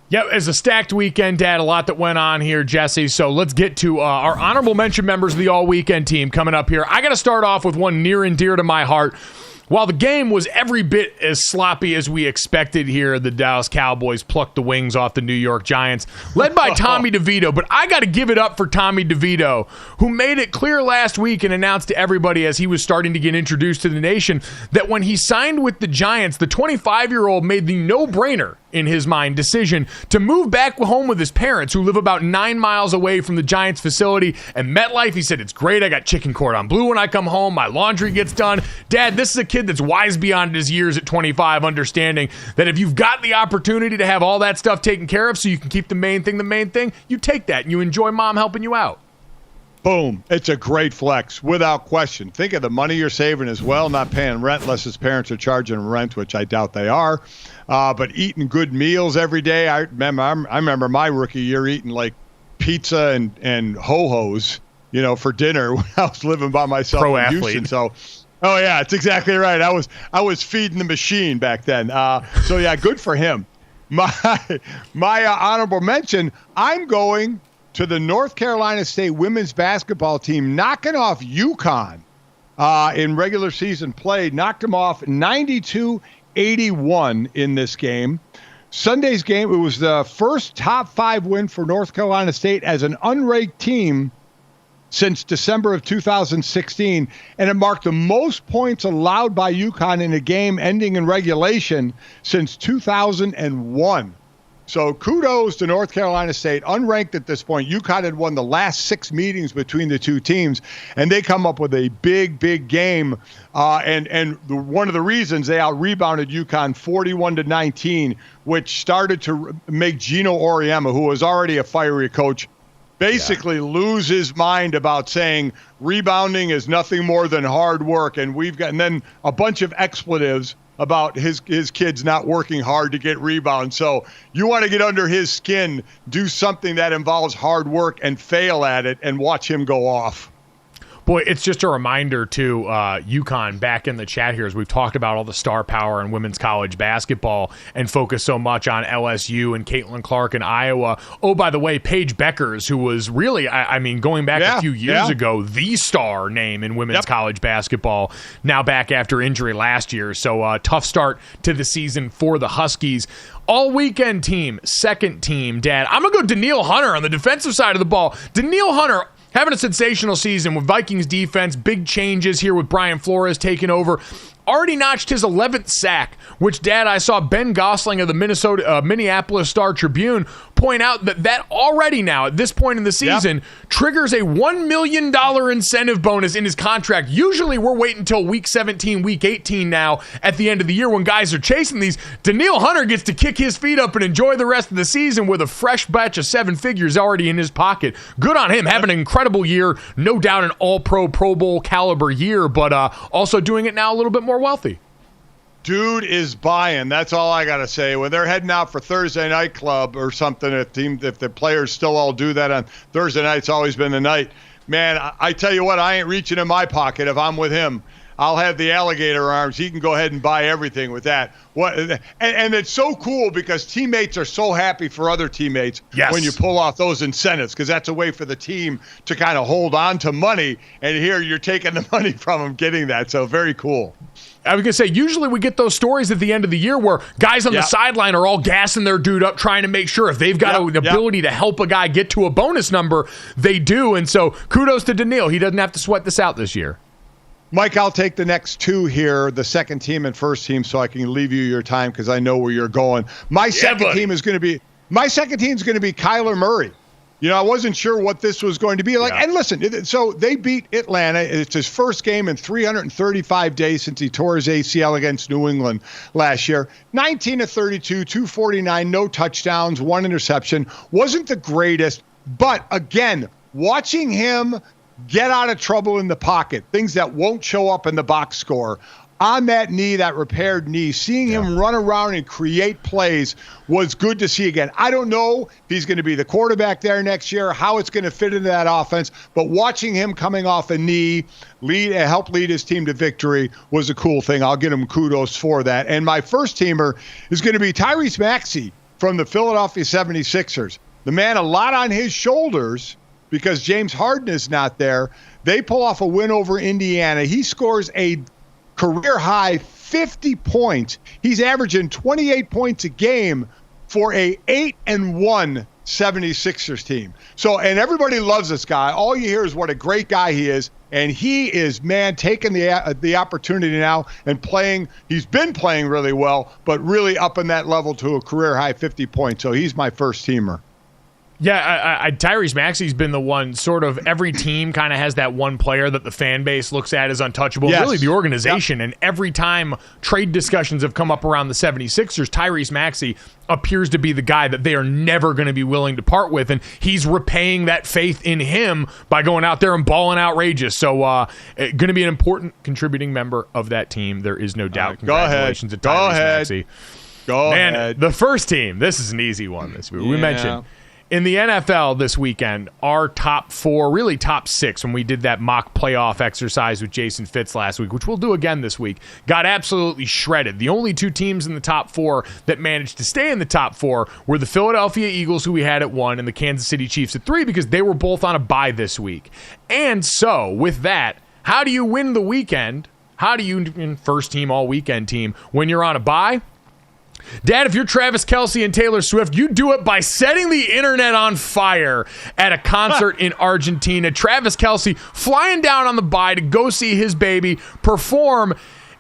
Yep, it's a stacked weekend, Dad. A lot that went on here, Jesse. So let's get to our honorable mention members of the all-weekend team coming up here. I got to start off with one near and dear to my heart. While the game was every bit as sloppy as we expected here, the Dallas Cowboys plucked the wings off the New York Giants, led by Tommy DeVito. But I got to give it up for Tommy DeVito, who made it clear last week and announced to everybody as he was starting to get introduced to the nation that when he signed with the Giants, the 25-year-old made the no-brainer in his mind decision to move back home with his parents, who live about 9 miles away from the Giants facility. And MetLife, he said, it's great. I got chicken cordon bleu when I come home. My laundry gets done. Dad, this is a kid that's wise beyond his years at 25, understanding that if you've got the opportunity to have all that stuff taken care of so you can keep the main thing, you take that and you enjoy mom helping you out. Boom. It's a great flex, without question. Think of the money you're saving as well, not paying rent unless his parents are charging rent, which I doubt they are. But eating good meals every day. I remember my rookie year eating like pizza and ho-hos, for dinner when I was living by myself Pro in athlete. Houston. So, oh yeah, it's exactly right. I was feeding the machine back then. So yeah, good for him. My honorable mention, I'm going to the North Carolina State women's basketball team, knocking off UConn in regular season play, knocked them off 92-81 in this game. Sunday's game, it was the first top 5 win for North Carolina State as an unranked team since December of 2016, and it marked the most points allowed by UConn in a game ending in regulation since 2001. So kudos to North Carolina State, unranked at this point. UConn had won the last 6 meetings between the two teams, and they come up with a big game. One of the reasons they out-rebounded UConn 41-19, which started to make Gino Auriemma, who was already a fiery coach, basically lose his mind about saying rebounding is nothing more than hard work. And then a bunch of expletives about his kids not working hard to get rebounds. So you want to get under his skin, do something that involves hard work and fail at it, and watch him go off. Boy, it's just a reminder to UConn back in the chat here as we've talked about all the star power in women's college basketball and focus so much on LSU and Caitlin Clark in Iowa. Oh, by the way, Paige Beckers, who was really, going back a few years ago, the star name in women's college basketball, now back after injury last year. So tough start to the season for the Huskies. All-weekend team, second team, Dad. I'm going to go Danielle Hunter on the defensive side of the ball. Danielle Hunter having a sensational season with Vikings defense, big changes here with Brian Flores taking over. Already notched his 11th sack, which, Dad, I saw Ben Gosling of the Minneapolis Star-Tribune point out that already now, at this point in the season, triggers a $1 million incentive bonus in his contract. Usually we're waiting until week 17, week 18 now at the end of the year when guys are chasing these. Danielle Hunter gets to kick his feet up and enjoy the rest of the season with a fresh batch of 7 figures already in his pocket. Good on him, having an incredible year, no doubt an all-pro, Pro Bowl caliber year, but also doing it now a little bit more wealthy. Dude is buying. That's all I got to say. When they're heading out for Thursday night club or something, if the players still all do that on Thursday night, it's always been the night. Man, I tell you what, I ain't reaching in my pocket if I'm with him. I'll have the alligator arms. He can go ahead and buy everything with that. And it's so cool because teammates are so happy for other teammates when you pull off those incentives, because that's a way for the team to kind of hold on to money. And here you're taking the money from them, getting that. So very cool. I was going to say, usually we get those stories at the end of the year where guys on the sideline are all gassing their dude up, trying to make sure if they've got the ability to help a guy get to a bonus number, they do. And so kudos to Danielle. He doesn't have to sweat this out this year. Mike, I'll take the next 2 here, the second team and first team, so I can leave you your time because I know where you're going. My second team is going to be Kyler Murray. I wasn't sure what this was going to be like. And listen, so they beat Atlanta. It's his first game in 335 days since he tore his ACL against New England last year. 19-32, 249, no touchdowns, 1 interception. Wasn't the greatest, but again, watching him get out of trouble in the pocket, things that won't show up in the box score, on that knee, that repaired knee, seeing him run around and create plays was good to see again. I don't know if he's going to be the quarterback there next year, how it's going to fit into that offense, but watching him coming off a knee, help lead his team to victory was a cool thing. I'll give him kudos for that. And my first teamer is going to be Tyrese Maxey from the Philadelphia 76ers. The man, a lot on his shoulders because James Harden is not there. They pull off a win over Indiana. He scores a career-high 50 points. He's averaging 28 points a game for a 8-1 76ers team. So, and everybody loves this guy. All you hear is what a great guy he is. And he is, man, taking the opportunity now and playing. He's been playing really well, but really upping that level to a career-high 50 points. So he's my first teamer. Yeah, Tyrese Maxey's been the one, sort of every team kind of has that one player that the fan base looks at as untouchable. Yes. Really the organization. Yep. And every time trade discussions have come up around the 76ers, Tyrese Maxey appears to be the guy that they are never going to be willing to part with. And he's repaying that faith in him by going out there and balling outrageous. So going to be an important contributing member of that team. There is no doubt. Congratulations to Tyrese Maxey. Go ahead. The first team, this is an easy one this week. We mentioned in the NFL this weekend, our top four, really top six, when we did that mock playoff exercise with Jason Fitz last week, which we'll do again this week, got absolutely shredded. The only two teams in the top four that managed to stay in the top four were the Philadelphia Eagles, who we had at 1, and the Kansas City Chiefs at 3, because they were both on a bye this week. And so, with that, how do you win the weekend? How do you win first team, all weekend team when you're on a bye? Dad, if you're Travis Kelce and Taylor Swift, you do it by setting the internet on fire at a concert in Argentina. Travis Kelce flying down on the bye to go see his baby perform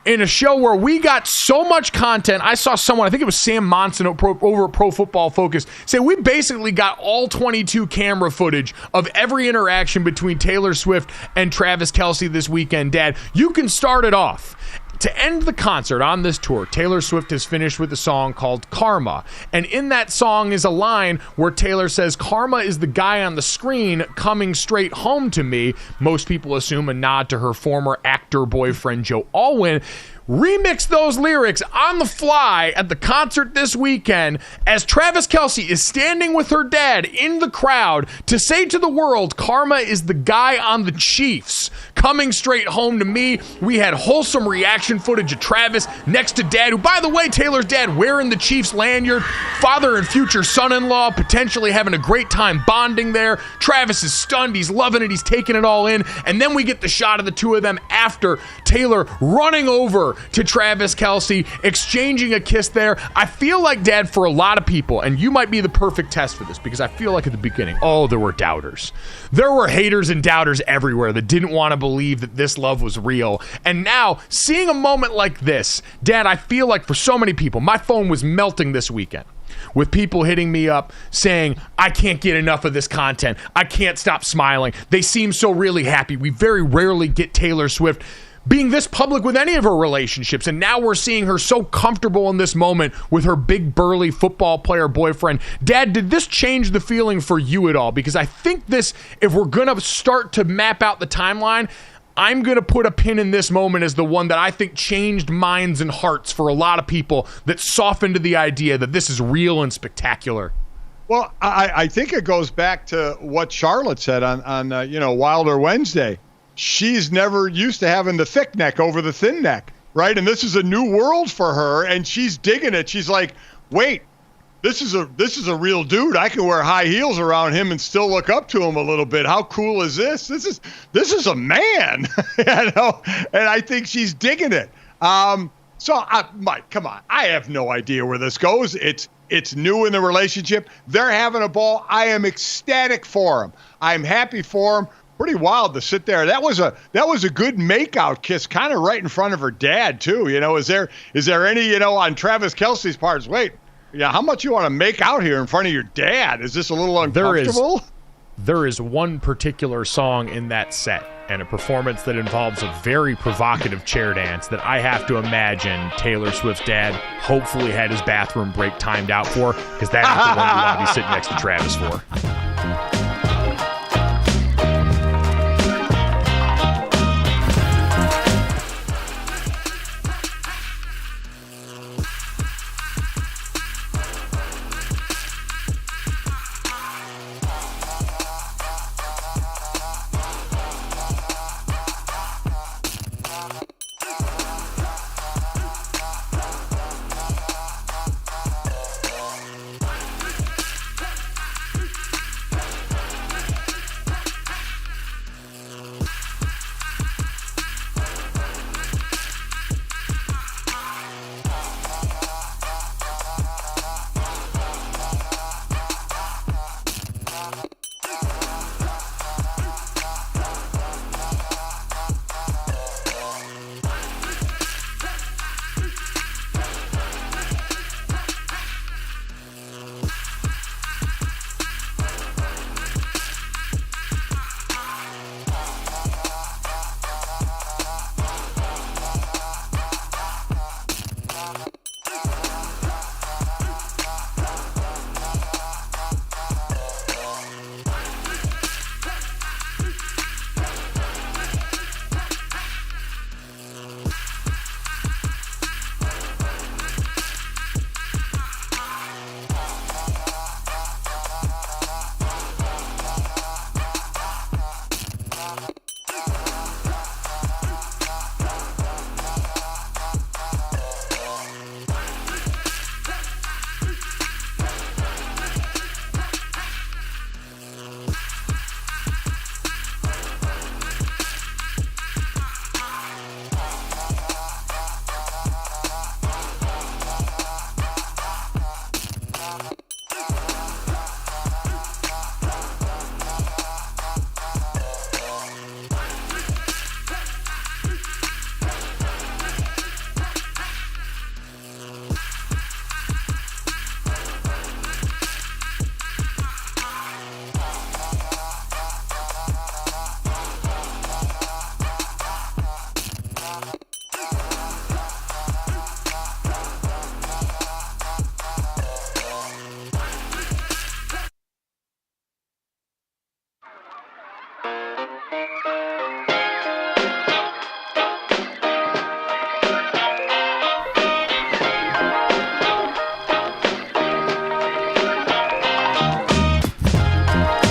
in a show where we got so much content. I saw someone, I think it was Sam Monson over at Pro Football Focus, say we basically got all 22 camera footage of every interaction between Taylor Swift and Travis Kelce this weekend. Dad, you can start it off. To end the concert on this tour, Taylor Swift has finished with a song called Karma. And in that song is a line where Taylor says, "Karma is the guy on the screen coming straight home to me." Most people assume a nod to her former actor boyfriend, Joe Alwyn. Remix those lyrics on the fly at the concert this weekend as Travis Kelce is standing with her dad in the crowd to say to the world, "Karma is the guy on the Chiefs coming straight home to me." We had wholesome reaction footage of Travis next to Dad, who, by the way, Taylor's dad wearing the Chiefs lanyard, father and future son-in-law potentially having a great time bonding there. Travis is stunned. He's loving it. He's taking it all in. And then we get the shot of the two of them after Taylor running over to Travis Kelce, exchanging a kiss there. I feel like, Dad, for a lot of people, and you might be the perfect test for this, because I feel like at the beginning, there were doubters. There were haters and doubters everywhere that didn't want to believe that this love was real. And now, seeing a moment like this, Dad, I feel like for so many people, my phone was melting this weekend with people hitting me up saying, "I can't get enough of this content. I can't stop smiling. They seem so really happy." We very rarely get Taylor Swift being this public with any of her relationships, and now we're seeing her so comfortable in this moment with her big burly football player boyfriend. Dad, did this change the feeling for you at all? Because I think this, if we're gonna start to map out the timeline, I'm gonna put a pin in this moment as the one that I think changed minds and hearts for a lot of people, that softened to the idea that this is real and spectacular. Well, I think it goes back to what Charlotte said on Wilder Wednesday. She's never used to having the thick neck over the thin neck, right? And this is a new world for her, and she's digging it. She's like, wait, this is a real dude. I can wear high heels around him and still look up to him a little bit. How cool is this? This is a man, and I think she's digging it. Mike, come on. I have no idea where this goes. It's new in the relationship. They're having a ball. I am ecstatic for him. I'm happy for him. Pretty wild to sit there. That was a good makeout kiss, kind of right in front of her dad too. Is there any on Travis Kelce's part? Wait, how much you want to make out here in front of your dad? Is this a little uncomfortable? There is one particular song in that set and a performance that involves a very provocative chair dance that I have to imagine Taylor Swift's dad hopefully had his bathroom break timed out for, because that is the one you want to be sitting next to Travis for.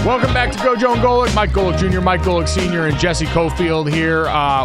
Welcome back to GoJo and Golic. Mike Golic Jr., Mike Golic Sr., and Jesse Cofield here.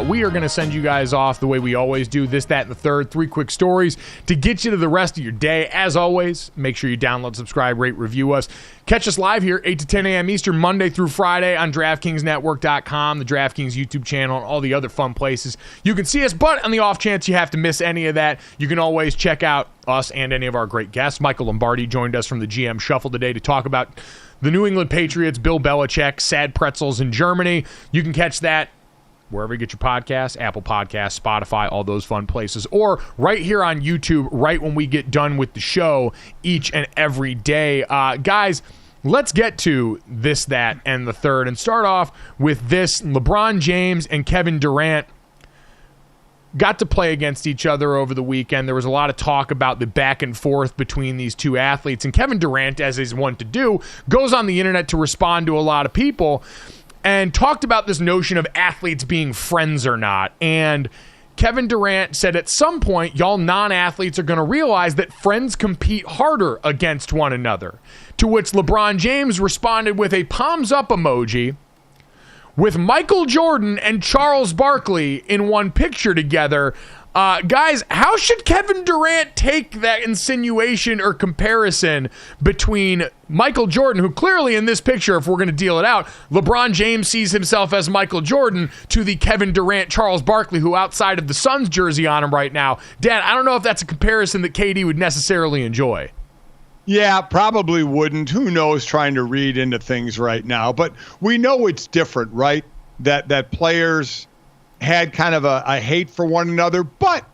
We are going to send you guys off the way we always do. This, that, and the third. 3 quick stories to get you to the rest of your day. As always, make sure you download, subscribe, rate, review us. Catch us live here, 8 to 10 a.m. Eastern, Monday through Friday on DraftKingsNetwork.com, the DraftKings YouTube channel, and all the other fun places. You can see us, but on the off chance you have to miss any of that, you can always check out us and any of our great guests. Michael Lombardi joined us from the GM Shuffle today to talk about the New England Patriots, Bill Belichick, sad pretzels in Germany. You can catch that wherever you get your podcasts, Apple Podcasts, Spotify, all those fun places, or right here on YouTube, right when we get done with the show each and every day. Guys, let's get to this, that, and the third, and start off with this. LeBron James and Kevin Durant got to play against each other over the weekend. There was a lot of talk about the back and forth between these two athletes. And Kevin Durant, as he's wont to do, goes on the internet to respond to a lot of people and talked about this notion of athletes being friends or not. And Kevin Durant said at some point, y'all non-athletes are going to realize that friends compete harder against one another. To which LeBron James responded with a palms up emoji, with Michael Jordan and Charles Barkley in one picture together. Guys, how should Kevin Durant take that insinuation or comparison between Michael Jordan, who clearly in this picture, if we're going to deal it out, LeBron James sees himself as Michael Jordan, to the Kevin Durant, Charles Barkley, who outside of the Suns jersey on him right now? Dan, I don't know if that's a comparison that KD would necessarily enjoy. Yeah, probably wouldn't. Who knows, trying to read into things right now. But we know it's different, right? That players had kind of a hate for one another, but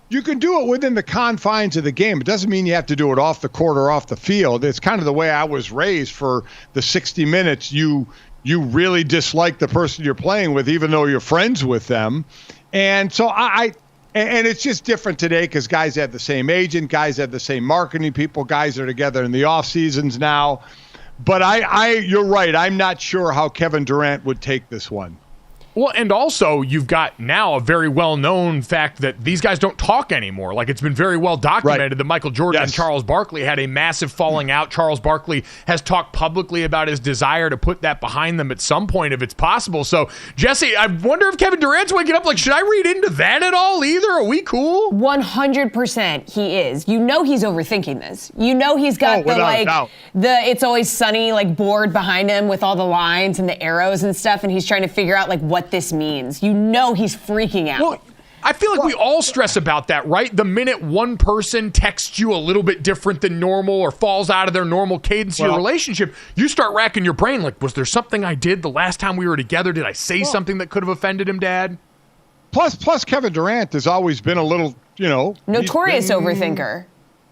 you can do it within the confines of the game. It doesn't mean you have to do it off the court or off the field. It's kind of the way I was raised. For the 60 minutes, you really dislike the person you're playing with, even though you're friends with them. And so And it's just different today because guys have the same agent, guys have the same marketing people, guys are together in the off seasons now. But you're right. I'm not sure how Kevin Durant would take this one. Well, and also you've got now a very well-known fact that these guys don't talk anymore. Like, it's been very well documented that Michael Jordan and Charles Barkley had a massive falling out. Charles Barkley has talked publicly about his desire to put that behind them at some point if it's possible. So, Jesse, I wonder if Kevin Durant's waking up like, should I read into that at all either? Are we cool? 100% he is. You know he's overthinking this. You know he's got the It's Always Sunny board behind him with all the lines and the arrows and stuff, and he's trying to figure out what this means. You know he's freaking out. Well, I feel like we all stress about that, right? The minute one person texts you a little bit different than normal or falls out of their normal cadence of your relationship, you start racking your brain like, was there something I did the last time we were together? Did I say something that could have offended him, Dad? Plus Kevin Durant has always been a little, notorious overthinker.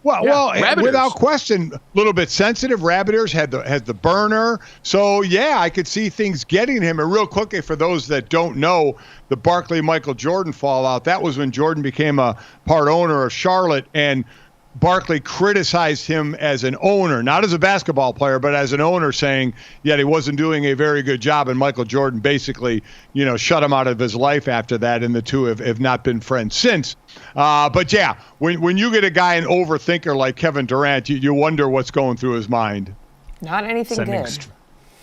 Well, without question, a little bit sensitive. Rabbit ears had the burner. So, yeah, I could see things getting him. And real quickly, for those that don't know, the Barkley-Michael Jordan fallout, that was when Jordan became a part owner of Charlotte, and Barkley criticized him as an owner, not as a basketball player, but as an owner, saying, yet he wasn't doing a very good job. And Michael Jordan basically, shut him out of his life after that. And the two have not been friends since. But yeah, when you get a guy, an overthinker like Kevin Durant, you wonder what's going through his mind. Not anything good.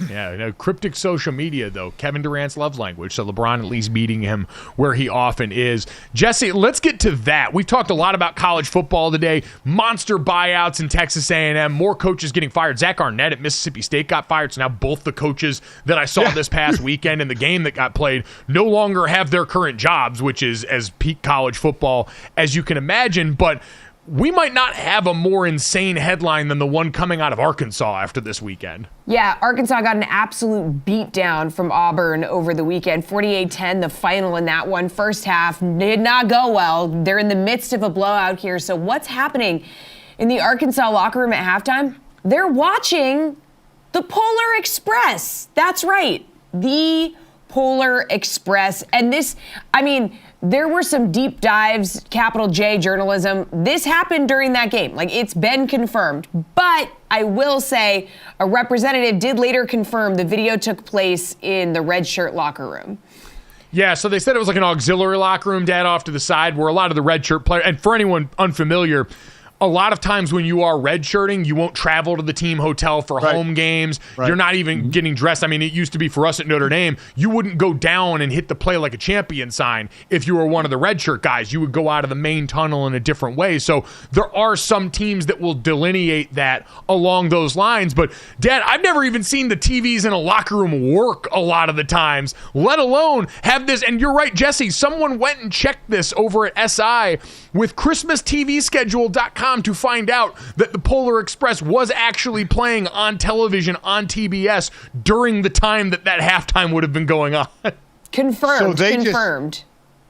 Yeah, cryptic social media, though. Kevin Durant's love language, so LeBron at least meeting him where he often is. Jesse, let's get to that. We've talked a lot about college football today. Monster buyouts in Texas A&M. More coaches getting fired. Zach Arnett at Mississippi State got fired, so now both the coaches that I saw this past weekend in the game that got played no longer have their current jobs, which is as peak college football as you can imagine. But we might not have a more insane headline than the one coming out of Arkansas after this weekend. Yeah, Arkansas got an absolute beatdown from Auburn over the weekend. 48-10, the final in that one. First half did not go well. They're in the midst of a blowout here. So what's happening in the Arkansas locker room at halftime? They're watching the Polar Express. That's right, the Polar Express. And this, there were some deep dives, capital J journalism. This happened during that game. It's been confirmed. But I will say a representative did later confirm the video took place in the red shirt locker room. Yeah, so they said it was like an auxiliary locker room, Dad, off to the side, where a lot of the red shirt players, and for anyone unfamiliar, a lot of times when you are redshirting, you won't travel to the team hotel for home games. Right. You're not even getting dressed. I mean, it used to be for us at Notre Dame, you wouldn't go down and hit the play like a champion sign if you were one of the redshirt guys. You would go out of the main tunnel in a different way. So there are some teams that will delineate that along those lines. But, Dad, I've never even seen the TVs in a locker room work a lot of the times, let alone have this. And you're right, Jesse, someone went and checked this over at SI with ChristmasTVschedule.com to find out that the Polar Express was actually playing on television on TBS during the time that halftime would have been going on. Confirmed. Confirmed.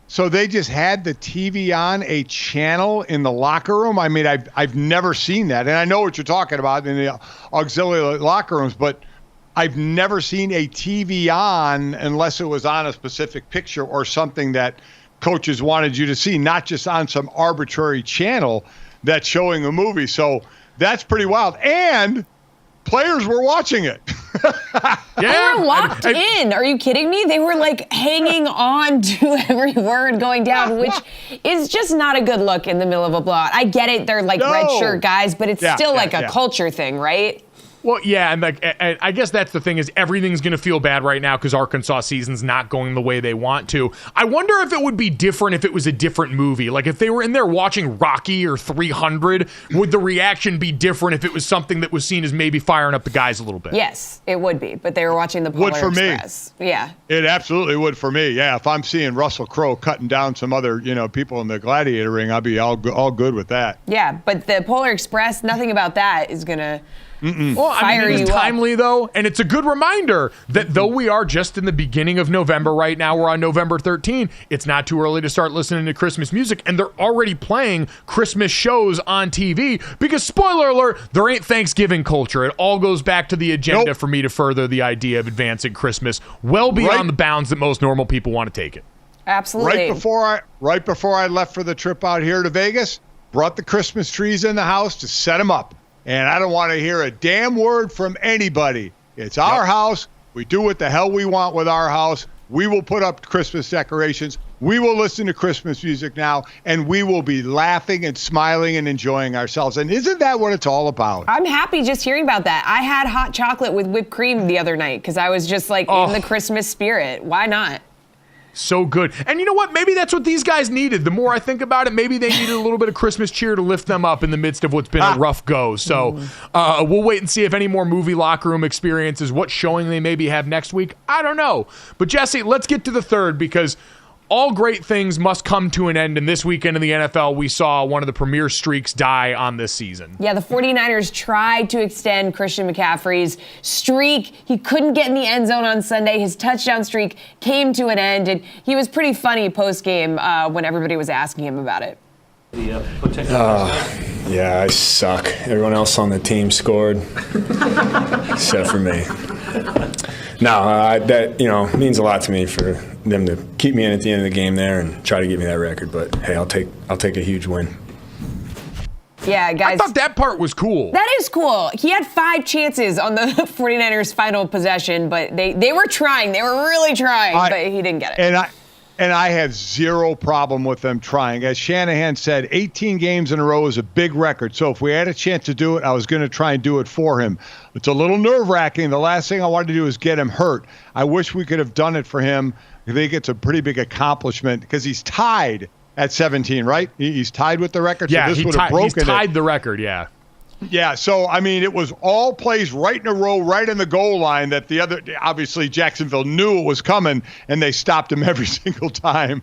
So they just had the TV on a channel in the locker room? I mean, I've never seen that. And I know what you're talking about in the auxiliary locker rooms, but I've never seen a TV on unless it was on a specific picture or something that coaches wanted you to see, not just on some arbitrary channel that's showing a movie. So that's pretty wild. And players were watching it. They were locked in. Are you kidding me? They were like hanging on to every word going down, which is just not a good look in the middle of a blowout. I get it. They're like red shirt guys, but it's still like a culture thing, right? Well, yeah, and I guess that's the thing is everything's going to feel bad right now because Arkansas season's not going the way they want to. I wonder if it would be different if it was a different movie. Like if they were in there watching Rocky or 300, would the reaction be different if it was something that was seen as maybe firing up the guys a little bit? Yes, it would be, but they were watching the Polar Express. Me. Yeah. It absolutely would for me. Yeah, if I'm seeing Russell Crowe cutting down some other, people in the gladiator ring, I'll be all good with that. Yeah, but the Polar Express, nothing about that is going to Well, I mean, it is timely, though, and it's a good reminder that though we are just in the beginning of November right now, we're on November 13, it's not too early to start listening to Christmas music, and they're already playing Christmas shows on TV because, spoiler alert, there ain't Thanksgiving culture. It all goes back to the agenda for me to further the idea of advancing Christmas well beyond the bounds that most normal people want to take it. Absolutely. Right before I left for the trip out here to Vegas, brought the Christmas trees in the house to set them up. And I don't want to hear a damn word from anybody. It's our house. We do what the hell we want with our house. We will put up Christmas decorations. We will listen to Christmas music now, and we will be laughing and smiling and enjoying ourselves. And isn't that what it's all about? I'm happy just hearing about that. I had hot chocolate with whipped cream the other night because I was just like in the Christmas spirit. Why not? So good. And you know what? Maybe that's what these guys needed. The more I think about it, maybe they needed a little bit of Christmas cheer to lift them up in the midst of what's been a rough go. So we'll wait and see if any more movie locker room experiences, what showing they maybe have next week. I don't know. But Jesse, let's get to the third because all great things must come to an end. And this weekend in the NFL, we saw one of the premier streaks die on this season. Yeah, the 49ers tried to extend Christian McCaffrey's streak. He couldn't get in the end zone on Sunday. His touchdown streak came to an end, and he was pretty funny post-game when everybody was asking him about it. Yeah, I suck. Everyone else on the team scored, except for me. No, that means a lot to me for them to keep me in at the end of the game there and try to get me that record. But hey, I'll take a huge win. Yeah, guys. I thought that part was cool. That is cool. He had 5 chances on the 49ers' final possession, but they were trying. They were really trying, but he didn't get it. And I have zero problem with them trying. As Shanahan said, 18 games in a row is a big record. So if we had a chance to do it, I was going to try and do it for him. It's a little nerve-wracking. The last thing I wanted to do is get him hurt. I wish we could have done it for him. I think it's a pretty big accomplishment because he's tied at 17, right? He's tied with the record. Yeah, so this would have broken he's tied the record, yeah. Yeah, so, I mean, it was all plays right in a row, right in the goal line that the other, obviously Jacksonville knew it was coming, and they stopped him every single time.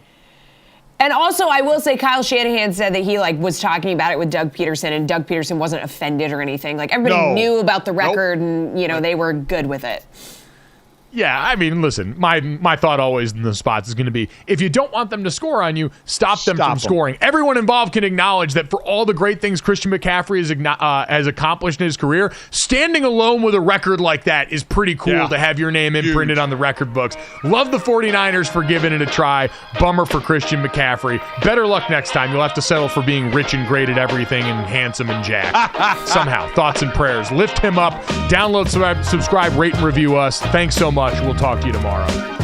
And also, I will say Kyle Shanahan said that he was talking about it with Doug Peterson, and Doug Peterson wasn't offended or anything. Everybody knew about the record, and, they were good with it. Yeah, I mean, listen, my thought always in the spots is going to be, if you don't want them to score on you, stop them from scoring. Everyone involved can acknowledge that for all the great things Christian McCaffrey has accomplished in his career, standing alone with a record like that is pretty cool to have your name imprinted on the record books. Love the 49ers for giving it a try. Bummer for Christian McCaffrey. Better luck next time. You'll have to settle for being rich and great at everything and handsome and jacked. Somehow, thoughts and prayers. Lift him up. Download, subscribe, rate, and review us. Thanks so much. We'll talk to you tomorrow.